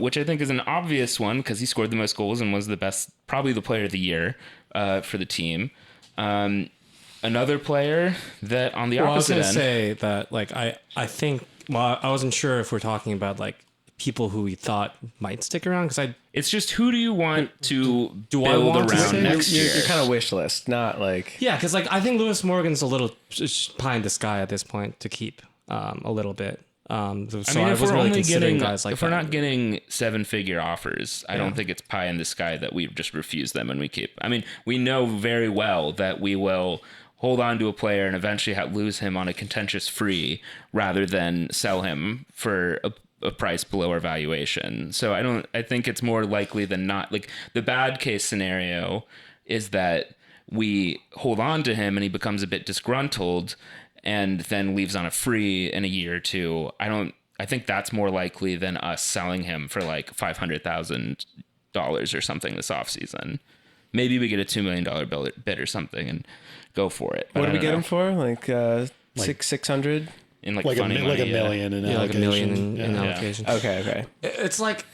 Speaker 3: which I think is an obvious one because he scored the most goals and was the best, probably the player of the year for the team. Another player that on the opposite end.
Speaker 2: I was going to say that like I think, well, I wasn't sure if we're talking about like people who we thought might stick around because
Speaker 3: it's just who do you want to
Speaker 2: do
Speaker 3: build
Speaker 2: I want
Speaker 3: around
Speaker 2: to
Speaker 3: next year?
Speaker 4: You're kind of wish list, not like
Speaker 2: because like I think Lewis Morgan's a little pie in the sky at this point to keep a little bit. So I mean,
Speaker 3: if we're
Speaker 2: really
Speaker 3: only getting
Speaker 2: guys like
Speaker 3: if we're not getting 7-figure offers, I don't think it's pie in the sky that we just refuse them and we keep. I mean, we know very well that we will hold on to a player and eventually lose him on a contentious free rather than sell him for a price below our valuation. So I think it's more likely than not. Like the bad case scenario is that we hold on to him and he becomes a bit disgruntled and then leaves on a free in a year or two. I think that's more likely than us selling him for like $500,000 or something this offseason. Maybe we get a $2 million bid or something and go for it.
Speaker 4: What did we get him for? Like 600?
Speaker 3: In like
Speaker 1: like
Speaker 3: funny
Speaker 1: a
Speaker 3: money,
Speaker 1: million in
Speaker 2: like
Speaker 1: allocation.
Speaker 2: $1 million in
Speaker 1: Yeah.
Speaker 2: allocation.
Speaker 4: Okay.
Speaker 2: It's like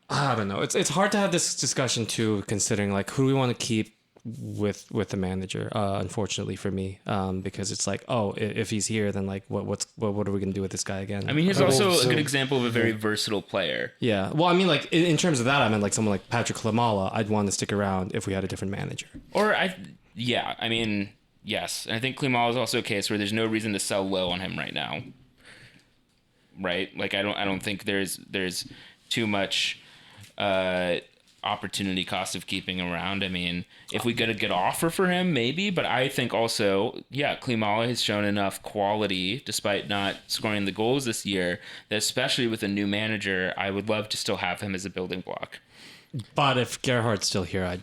Speaker 2: I don't know. It's hard to have this discussion too, considering like who do we want to keep with the manager. Unfortunately for me, because it's like, oh, if he's here, then like what are we gonna do with this guy again?
Speaker 3: I mean, he's also a good example of a very versatile player.
Speaker 2: Yeah. Well, I mean, like in terms of that, I meant like someone like Patrick Klimala. I'd want to stick around if we had a different manager.
Speaker 3: I mean, yes. And I think Klimal is also a case where there's no reason to sell low on him right now. Right? Like I don't think there's too much opportunity cost of keeping him around. I mean, if we get a good offer for him, maybe, but I think also, Klimala has shown enough quality despite not scoring the goals this year that especially with a new manager, I would love to still have him as a building block.
Speaker 2: But if Gerhardt's still here, I'd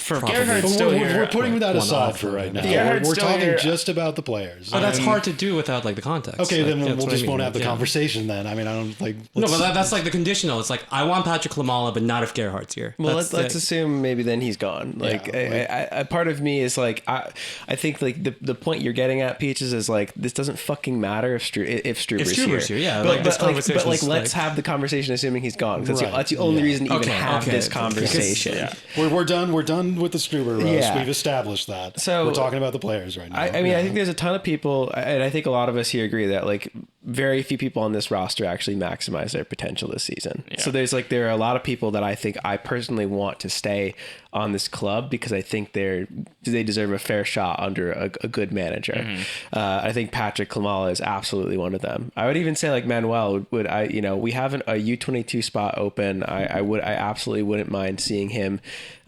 Speaker 3: Gerhard's still here.
Speaker 1: We're putting that aside for right now.
Speaker 3: Gerhard's
Speaker 1: We're
Speaker 3: still
Speaker 1: talking
Speaker 3: here.
Speaker 1: just about the players.
Speaker 2: But that's hard to do without like the context.
Speaker 1: Okay,
Speaker 2: like,
Speaker 1: then we'll just won't have the
Speaker 2: Yeah.
Speaker 1: conversation then. I mean, I don't like.
Speaker 2: No, but that's like the conditional. It's like I want Patrick Klimala, but not if Gerhardt's here.
Speaker 4: Well,
Speaker 2: That's
Speaker 4: let's
Speaker 2: the-
Speaker 4: assume maybe then he's gone. Like, I part of me is like, I think like the point you're getting at, Peaches, is like this doesn't fucking matter if Struber's here.
Speaker 2: Yeah,
Speaker 4: but
Speaker 2: like, this conversation's
Speaker 4: let's
Speaker 2: like-
Speaker 4: have the conversation assuming he's gone. Because
Speaker 1: Right.
Speaker 4: that's the only reason to even
Speaker 2: Okay,
Speaker 4: have
Speaker 2: okay.
Speaker 4: this
Speaker 2: Because-
Speaker 4: conversation.
Speaker 1: We're done. We're done with the Struber roast.
Speaker 4: Yeah.
Speaker 1: We've established that.
Speaker 4: So-
Speaker 1: we're talking about the players right now.
Speaker 4: I mean, I think there's a ton of people, and I think a lot of us here agree that like very few people on this roster actually maximize their potential this season.
Speaker 3: Yeah.
Speaker 4: So there are a lot of people that I think I personally want to stay on this club because I think they deserve a fair shot under a good manager.
Speaker 3: Mm-hmm.
Speaker 4: I think Patrick Klimala is absolutely one of them. I would even say like Manuel we have a U22 spot open. I absolutely wouldn't mind seeing him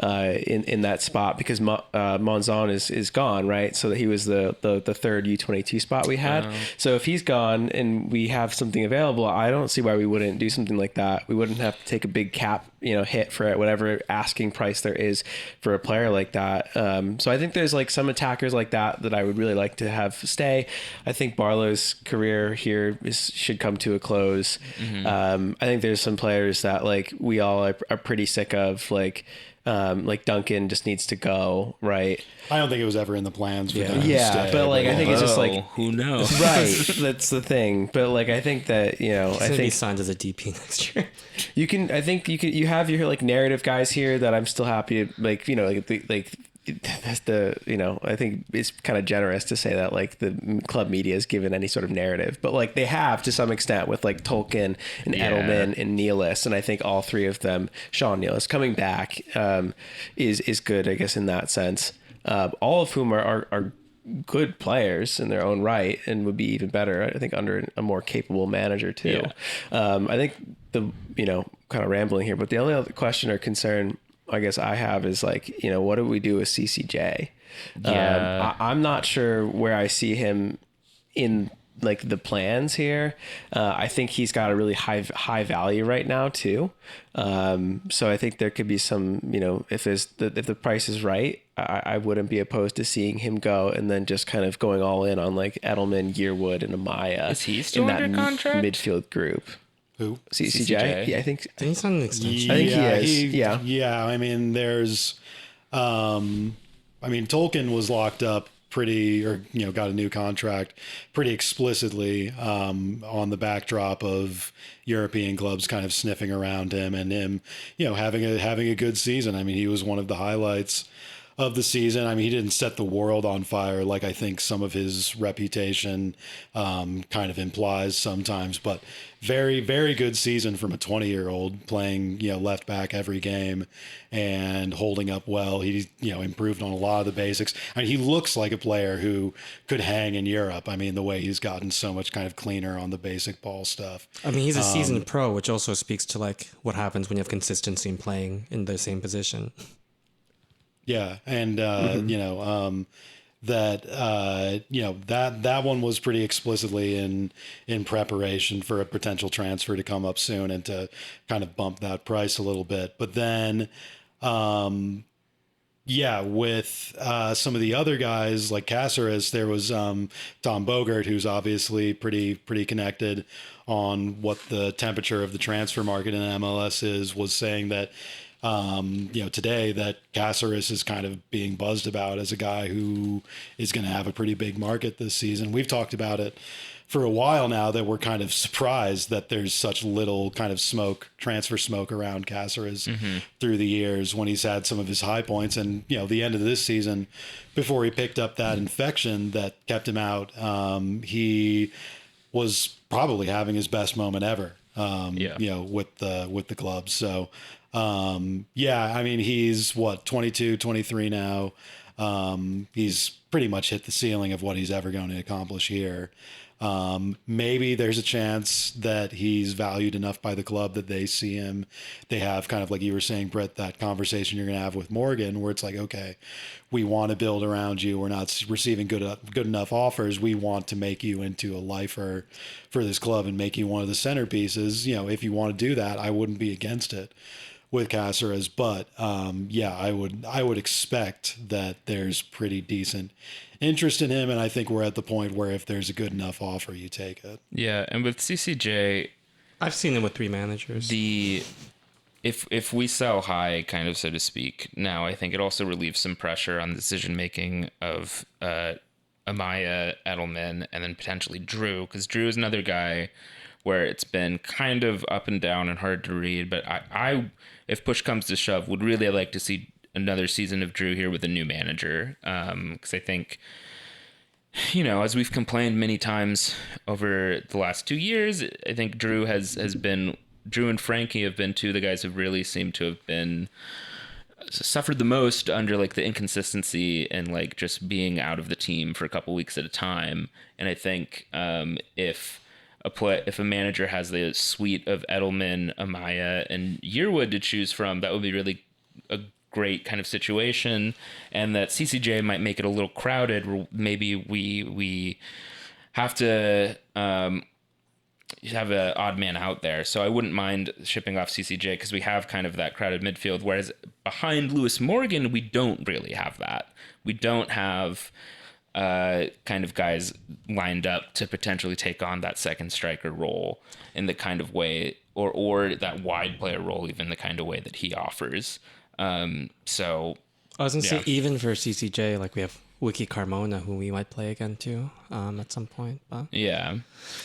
Speaker 4: in that spot because Monzon is gone, right? So that he was the third U22 spot we had. So if he's gone and we have something available, I don't see why we wouldn't do something like that. We wouldn't have to take a big cap, hit for it, whatever asking price there is for a player like that. So I think there's like some attackers like that I would really like to have stay. I think Barlow's career here should come to a close. I think there's some players that like we all are pretty sick of, like Duncan just needs to go, right?
Speaker 1: I don't think it was ever in the plans for them to
Speaker 4: Yeah,
Speaker 1: stay,
Speaker 4: but like I think it's just like
Speaker 3: who knows?
Speaker 4: right. That's the thing. But like I think that I
Speaker 2: he
Speaker 4: think
Speaker 2: signs as a DP next year.
Speaker 4: you have your like narrative guys here that I'm still happy to like that's I think it's kind of generous to say that like the club media has given any sort of narrative, but like they have to some extent with like Tolkien and Edelman and Nealis, and I think all three of them, Sean Nealis coming back is good, I guess, in that sense. All of whom are good players in their own right and would be even better, I think, under a more capable manager too. I think the kind of rambling here, but the only other question or concern I guess I have is like, what do we do with CCJ?
Speaker 3: Yeah.
Speaker 4: I'm not sure where I see him in like the plans here. I think he's got a really high value right now too. So I think there could be some, if the price is right, I wouldn't be opposed to seeing him go and then just kind of going all in on like Edelman, Yearwood, and Amaya.
Speaker 3: Is he still
Speaker 4: in that
Speaker 3: under contract?
Speaker 4: midfield group?
Speaker 1: Who?
Speaker 4: CCJ? Yeah, I think.
Speaker 2: Didn't he sign an extension?
Speaker 4: I think he is.
Speaker 1: Yeah. I mean, there's, Tolkien was locked up got a new contract pretty explicitly on the backdrop of European clubs kind of sniffing around him and him, having a good season. I mean, he was one of the highlights of the season. I mean, he didn't set the world on fire like I think some of his reputation kind of implies sometimes, but very, very good season from a 20-year-old playing, left back every game and holding up well. He, improved on a lot of the basics. I mean, he looks like a player who could hang in Europe. I mean, the way he's gotten so much kind of cleaner on the basic ball stuff.
Speaker 2: I mean, he's a seasoned pro, which also speaks to like what happens when you have consistency in playing in the same position.
Speaker 1: Yeah. And, that one was pretty explicitly in preparation for a potential transfer to come up soon and to kind of bump that price a little bit. But then, with some of the other guys like Caceres, there was Tom Bogert, who's obviously pretty connected on what the temperature of the transfer market in MLS is, was saying that today that Caceres is kind of being buzzed about as a guy who is going to have a pretty big market this season. We've talked about it for a while now that we're kind of surprised that there's such little kind of transfer smoke around Caceres through the years when he's had some of his high points. And, the end of this season, before he picked up that infection that kept him out, he was probably having his best moment ever, with the club. So, I mean, he's 22, 23 now. He's pretty much hit the ceiling of what he's ever going to accomplish here. Maybe there's a chance that he's valued enough by the club that they see him. They have kind of, like you were saying, Brit, that conversation you're going to have with Morgan, where it's like, okay, we want to build around you. We're not receiving good enough offers. We want to make you into a lifer for this club and make you one of the centerpieces. If you want to do that, I wouldn't be against it with Caceres, but I would expect that there's pretty decent interest in him, and I think we're at the point where if there's a good enough offer, you take it.
Speaker 3: Yeah, and with CCJ,
Speaker 2: I've seen him with 3 managers.
Speaker 3: If we sell high, kind of so to speak, now I think it also relieves some pressure on the decision making of Amaya, Edelman, and then potentially Drew, because Drew is another guy where it's been kind of up and down and hard to read, but I if push comes to shove, would really like to see another season of Drew here with a new manager. Because I think, as we've complained many times over the last 2 years, I think Drew and Frankie have been two of the guys who really seem to have been suffered the most under like the inconsistency and like just being out of the team for a couple weeks at a time. And I think if a manager has the suite of Edelman, Amaya, and Yearwood to choose from, that would be really a great kind of situation. And that CCJ might make it a little crowded, where maybe we have to have an odd man out there. So I wouldn't mind shipping off CCJ because we have kind of that crowded midfield. Whereas behind Lewis Morgan, we don't really have that. We don't have kind of guys lined up to potentially take on that second striker role in the kind of way, or that wide player role, even the kind of way that he offers. So
Speaker 2: I was gonna say, even for CCJ, like we have Wiki Carmona, who we might play again too, at some point. But
Speaker 3: yeah,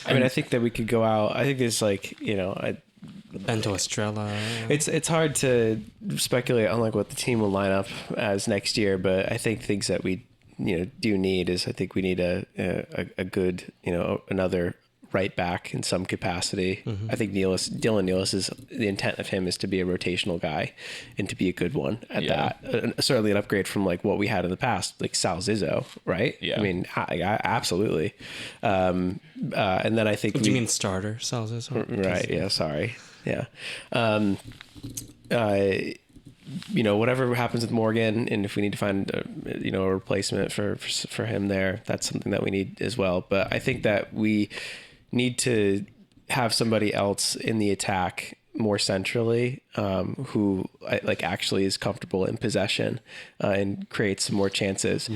Speaker 4: I mean, I think that we could go out. I think there's like,
Speaker 2: Bento Estrella.
Speaker 4: It's hard to speculate on like what the team will line up as next year, but I think things that we do need is, I think we need a good, another right back in some capacity. I think Dylan Nealis is, the intent of him is to be a rotational guy and to be a good one at that. Certainly an upgrade from like what we had in the past, like Sal Zizzo, right?
Speaker 3: Yeah.
Speaker 4: I mean, absolutely. And then I think
Speaker 2: Do you mean starter, Sal Zizzo?
Speaker 4: Right. Yeah. Sorry. Yeah. whatever happens with Morgan, and if we need to find a replacement for him there, that's something that we need as well. But I think that we need to have somebody else in the attack more centrally, who actually is comfortable in possession and creates some more chances.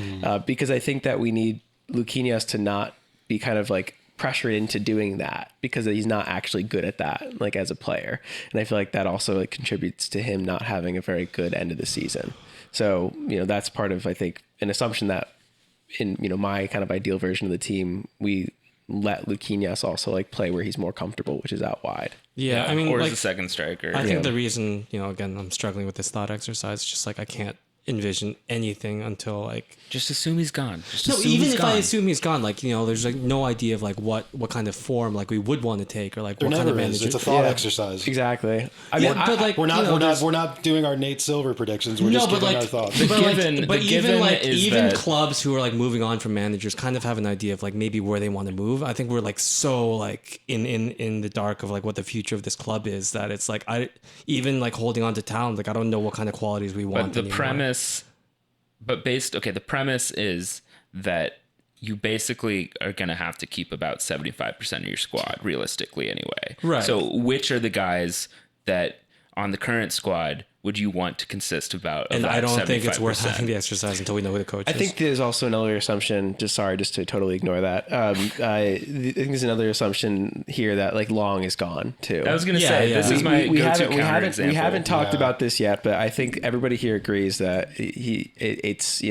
Speaker 4: Because I think that we need Luquinhas to not be kind of like pressured into doing that, because he's not actually good at that, like as a player. And I feel like that also like contributes to him not having a very good end of the season. So, that's part of, I think, an assumption that in, my kind of ideal version of the team, we let Luquinhas also like play where he's more comfortable, which is out wide.
Speaker 2: Yeah, I mean,
Speaker 3: or as
Speaker 2: like,
Speaker 3: a second striker.
Speaker 2: I think the reason, again, I'm struggling with this thought exercise is just like I can't envision anything until like
Speaker 3: Just assume he's gone.
Speaker 2: even if I assume he's gone, like there's like no idea of like what kind of form like we would want to take, or like
Speaker 1: There
Speaker 2: what kind
Speaker 1: never
Speaker 2: of
Speaker 1: is.
Speaker 2: manager.
Speaker 1: It's a thought exercise.
Speaker 4: Exactly. I mean,
Speaker 2: but like
Speaker 1: We're not doing our Nate Silver predictions. We're just giving our thoughts.
Speaker 2: But even
Speaker 3: that-
Speaker 2: clubs who are like moving on from managers kind of have an idea of like maybe where they want to move. I think we're like so like in the dark of like what the future of this club is, that it's like I even like holding on to talent, like I don't know what kind of qualities we want.
Speaker 3: But the
Speaker 2: anymore.
Speaker 3: premise, the premise is that you basically are going to have to keep about 75% of your squad, realistically anyway.
Speaker 2: Right.
Speaker 3: So which are the guys that on the current squad would you want to consist about?
Speaker 2: And I don't think it's
Speaker 3: 75%?
Speaker 2: worth having the exercise until we know who the coach is.
Speaker 4: I think there's also another assumption, just to totally ignore that. I think there's another assumption here that like Long is gone too.
Speaker 3: I was going to say, this is my
Speaker 4: we
Speaker 3: go-to
Speaker 4: haven't
Speaker 3: counterexample.
Speaker 4: we haven't talked about this yet, but I think everybody here agrees that it's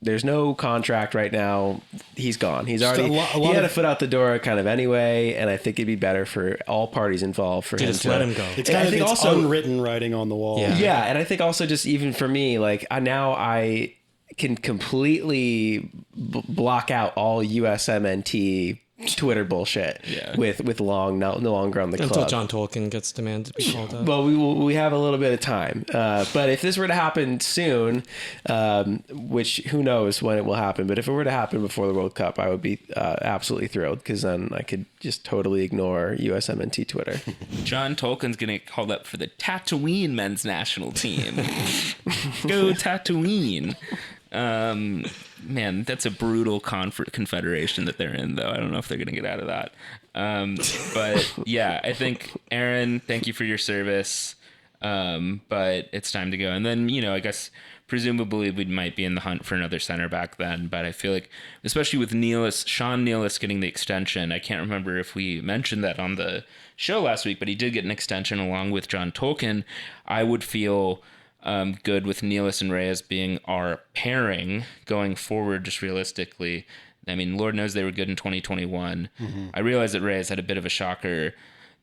Speaker 4: there's no contract right now. He's gone. He's already he had a foot out the door kind of anyway, and I think it'd be better for all parties involved for him
Speaker 2: just
Speaker 4: to
Speaker 2: let him go.
Speaker 1: It's
Speaker 4: And
Speaker 1: kind
Speaker 4: I
Speaker 1: of
Speaker 4: think
Speaker 1: it's
Speaker 4: also
Speaker 1: unwritten writing on the wall.
Speaker 2: Yeah.
Speaker 4: and I think also just even for me, like I can completely block out all USMNT Twitter bullshit with Long no longer on the club.
Speaker 2: Until John Tolkien gets demanded to be called up.
Speaker 4: Well, we have a little bit of time, but if this were to happen soon, which who knows when it will happen, but if it were to happen before the World Cup, I would be absolutely thrilled, because then I could just totally ignore USMNT Twitter.
Speaker 3: John Tolkien's going to get called up for the Tatooine men's national team. Go Tatooine. Man, that's a brutal confederation that they're in, though. I don't know if they're going to get out of that. But yeah, I think, Aaron, thank you for your service. But it's time to go. And then, I guess presumably we might be in the hunt for another center back then. But I feel like, especially with Sean Nealis getting the extension, I can't remember if we mentioned that on the show last week, but he did get an extension along with John Tolkien. I would feel good with Nealis and Reyes being our pairing going forward, just realistically. I mean, Lord knows they were good in 2021. I realize that Reyes had a bit of a shocker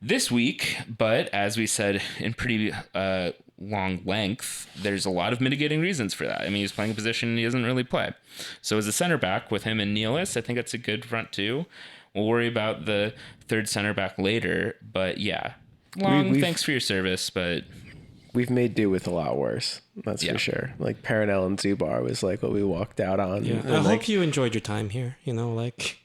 Speaker 3: this week, but as we said in pretty long length, there's a lot of mitigating reasons for that. I mean, he's playing a position he doesn't really play. So as a center back with him and Nealis, I think that's a good front two. We'll worry about the third center back later, but yeah. Long, thanks for your service, but
Speaker 4: We've made do with a lot worse. That's for sure. Like Paranel and Zubar was like what we walked out on.
Speaker 2: Yeah, I hope you enjoyed your time here. Like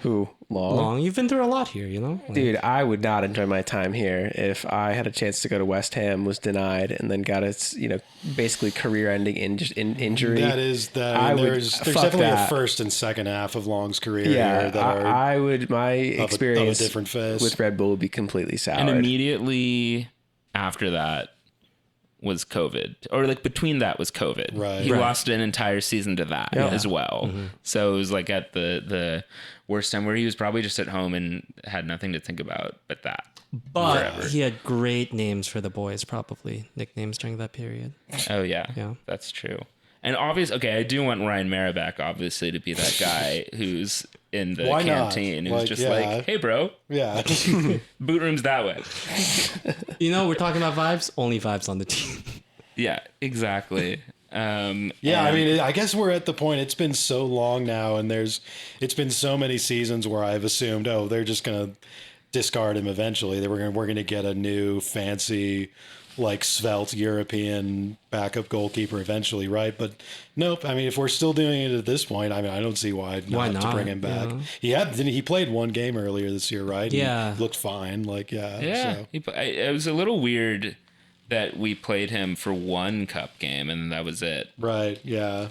Speaker 4: who Long.
Speaker 2: You've been through a lot here. Like,
Speaker 4: dude, I would not enjoy my time here if I had a chance to go to West Ham, was denied, and then got a basically career-ending injury.
Speaker 1: There's definitely a first and second half of Long's career here that are
Speaker 4: I would my experience
Speaker 1: of a different phase
Speaker 4: with Red Bull would be completely soured.
Speaker 3: And immediately after that was COVID, or like between that was COVID.
Speaker 1: Right.
Speaker 3: He lost an entire season to that as well.
Speaker 2: Mm-hmm.
Speaker 3: So it was like at the worst time where he was probably just at home and had nothing to think about but that.
Speaker 2: But
Speaker 3: forever.
Speaker 2: he had great names for the boys, probably nicknames during that period.
Speaker 3: Oh yeah, that's true. And obviously, I do want Ryan Mara back, obviously, to be that guy who's in the canteen, who's just like, hey, bro.
Speaker 1: Yeah.
Speaker 3: Boot room's that way.
Speaker 2: We're talking about vibes. Only vibes on the team.
Speaker 3: Yeah, exactly.
Speaker 1: I mean, I guess we're at the point, it's been so long now, and it's been so many seasons where I've assumed, they're just going to discard him eventually. We're going to get a new fancy, like svelte European backup goalkeeper eventually, right? But nope. I mean, if we're still doing it at this point, I mean, I don't see why not to bring him back. He played one game earlier this year, right?
Speaker 2: Yeah,
Speaker 1: he looked fine. Like
Speaker 3: So. It was a little weird that we played him for one cup game and that was it.
Speaker 1: Right. Yeah.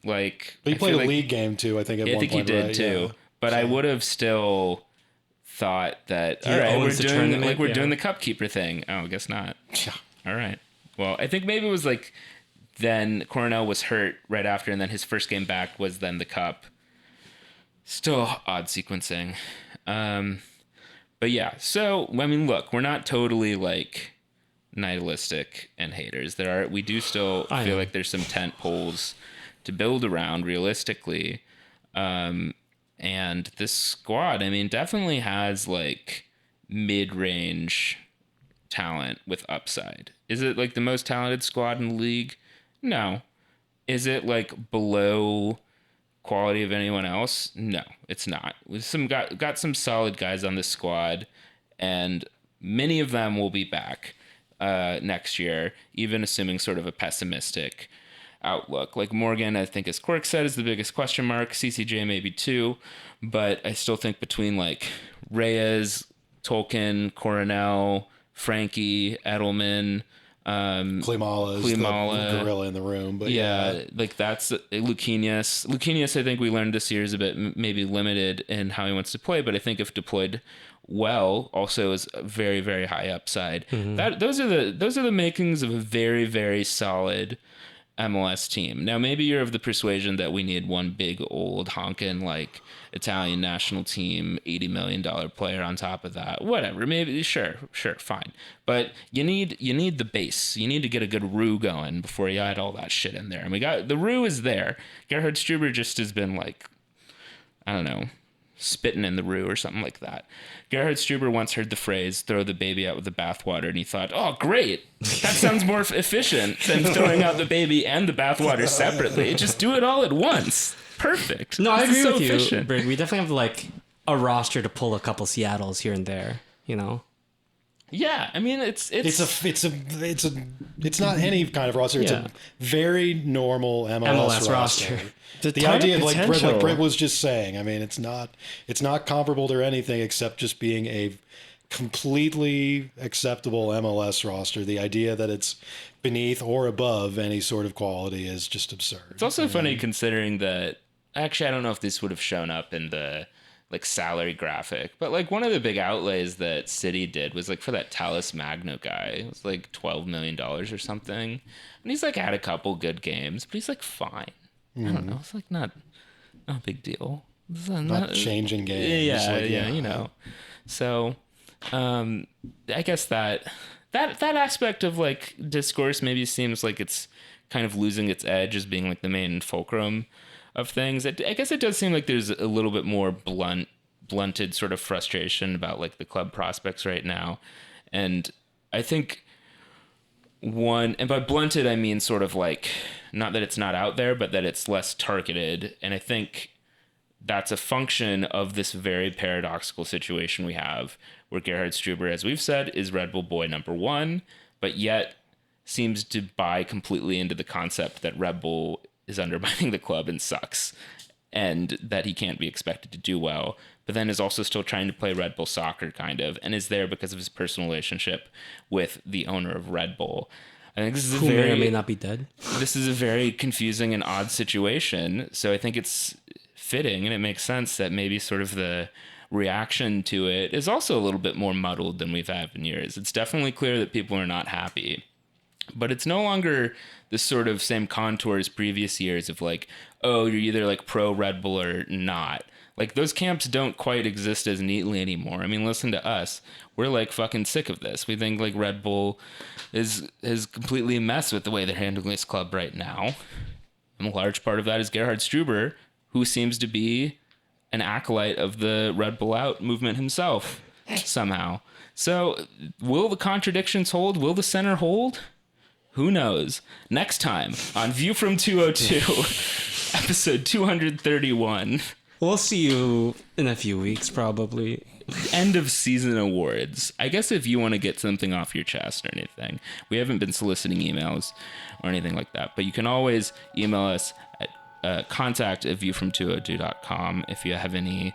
Speaker 3: Like,
Speaker 1: But he
Speaker 3: I
Speaker 1: played
Speaker 3: feel
Speaker 1: a
Speaker 3: like-
Speaker 1: league game too. I think. At
Speaker 3: I
Speaker 1: one
Speaker 3: think
Speaker 1: point,
Speaker 3: he did
Speaker 1: right?
Speaker 3: too.
Speaker 1: Yeah.
Speaker 3: But I would have still thought that all right,
Speaker 2: owns the
Speaker 3: we're
Speaker 2: tournament,
Speaker 3: doing the cup keeper thing. Oh, I guess not.
Speaker 1: Yeah.
Speaker 3: All right. Well, I think maybe it was like then Coronel was hurt right after, and then his first game back was then the cup. Still odd sequencing. But yeah, so I mean, look, we're not totally like nihilistic and haters. We do still feel like there's some tent poles to build around realistically. And this squad, I mean, definitely has like mid-range talent with upside. Is it like the most talented squad in the league? No. Is it like below quality of anyone else? No, it's not. We've got some solid guys on this squad, and many of them will be back next year, even assuming sort of a pessimistic outlook. Like Morgan, I think, as Cork said, is the biggest question mark. CCJ maybe too, but I still think between like Reyes, Tolkien, Coronel, Frankie, Edelman,
Speaker 1: Klimala is the gorilla in the room. But
Speaker 3: yeah, like that's Lucchinius. Lucchinius, I think we learned this year is a bit maybe limited in how he wants to play, but I think if deployed well, also is a very, very high upside. Those are the makings of a very, very solid MLS team. Now, maybe you're of the persuasion that we need one big old honkin' like Italian national team, $80 million player on top of that. Whatever, maybe sure, fine. But you need the base. You need to get a good roux going before you add all that shit in there. And we got the roux is there. Gerhard Struber just has been like, I don't know, spitting in the roux or something like that. Gerhard Struber once heard the phrase "throw the baby out with the bathwater," and he thought, "Oh, great! That sounds more efficient than throwing out the baby and the bathwater separately. Just do it all at once. Perfect."
Speaker 2: No, I
Speaker 3: This is
Speaker 2: agree
Speaker 3: so
Speaker 2: with you,
Speaker 3: efficient.
Speaker 2: Brit. We definitely have like a roster to pull a couple Seattles here and there. You know.
Speaker 3: Yeah, I mean it's
Speaker 1: not any kind of roster. It's
Speaker 2: Yeah.
Speaker 1: a very normal MLS roster. The
Speaker 4: ton
Speaker 1: idea
Speaker 4: of
Speaker 1: of like
Speaker 4: potential.
Speaker 1: Brit was just saying. I mean, it's not comparable to anything except just being a completely acceptable MLS roster. The idea that it's beneath or above any sort of quality is just absurd.
Speaker 3: It's also funny considering that actually I don't know if this would have shown up in the like salary graphic, but like one of the big outlays that City did was like for that Talis Magno guy. It was like $12 million or something, and he's like had a couple good games, but he's like fine. I don't know. It's like not a big deal. It's
Speaker 1: not changing games.
Speaker 3: Yeah,
Speaker 1: Like,
Speaker 3: yeah, you know. So, I guess that aspect of like discourse maybe seems like it's kind of losing its edge as being like the main fulcrum of things. I guess it does seem like there's a little bit more blunted sort of frustration about like the club prospects right now, and I think and by blunted I mean sort of like not that it's not out there, but that it's less targeted, and I think that's a function of this very paradoxical situation we have where Gerhard Struber, as we've said, is Red Bull boy number one, but yet seems to buy completely into the concept that Red Bull is undermining the club and sucks, and that he can't be expected to do well, but then is also still trying to play Red Bull soccer kind of, and is there because of his personal relationship with the owner of Red Bull. I think this is
Speaker 2: Who may or may not be dead.
Speaker 3: This is a very confusing and odd situation. So I think it's fitting and it makes sense that maybe sort of the reaction to it is also a little bit more muddled than we've had in years. It's definitely clear that people are not happy, but it's no longer the sort of same contour as previous years of like, oh, you're either like pro Red Bull or not. Like those camps don't quite exist as neatly anymore. I mean, listen to us. We're like fucking sick of this. We think like Red Bull is completely a mess with the way they're handling this club right now. And a large part of that is Gerhard Struber, who seems to be an acolyte of the Red Bull Out movement himself somehow. So will the contradictions hold? Will the center hold? Who knows? Next time on View from 202, episode 231.
Speaker 2: We'll see you in a few weeks, probably.
Speaker 3: End of season awards. I guess if you want to get something off your chest or anything, we haven't been soliciting emails or anything like that, but you can always email us at contact@viewfrom202.com if you have any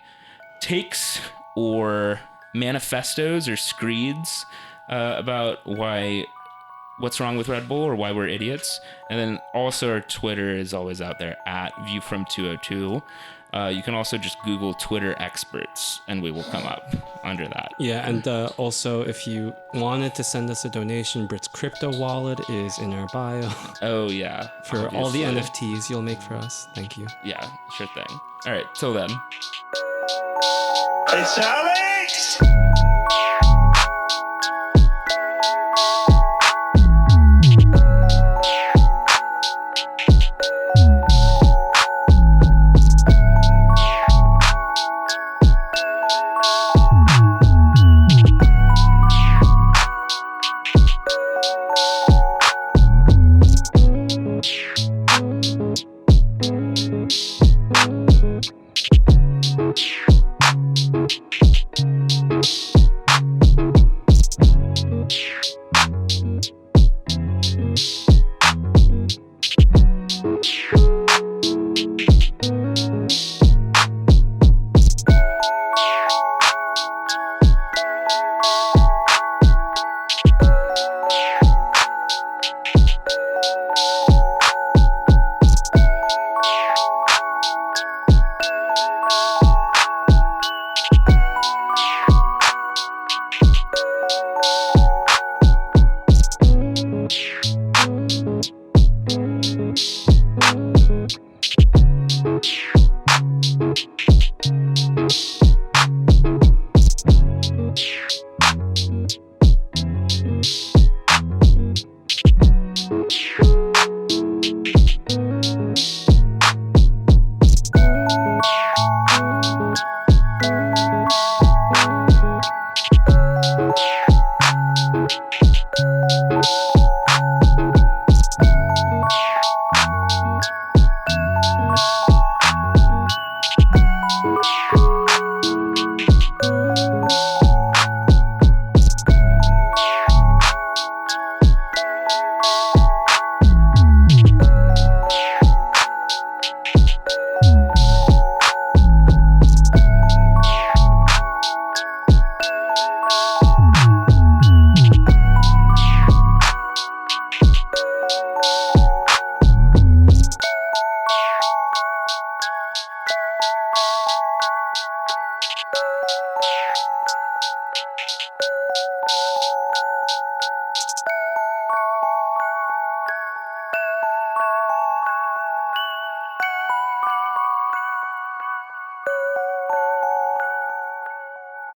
Speaker 3: takes or manifestos or screeds about why what's wrong with Red Bull or why we're idiots. And then also our Twitter is always out there at viewfrom202. You can also just Google Twitter experts and we will come up under that.
Speaker 2: Yeah, and also if you wanted to send us a donation, Brit's crypto wallet is in our bio
Speaker 3: Oh, yeah.
Speaker 2: for all the
Speaker 3: obviously.
Speaker 2: NFTs you'll make for us. Thank you.
Speaker 3: Yeah, sure thing. All right, till then.
Speaker 5: It's Alex!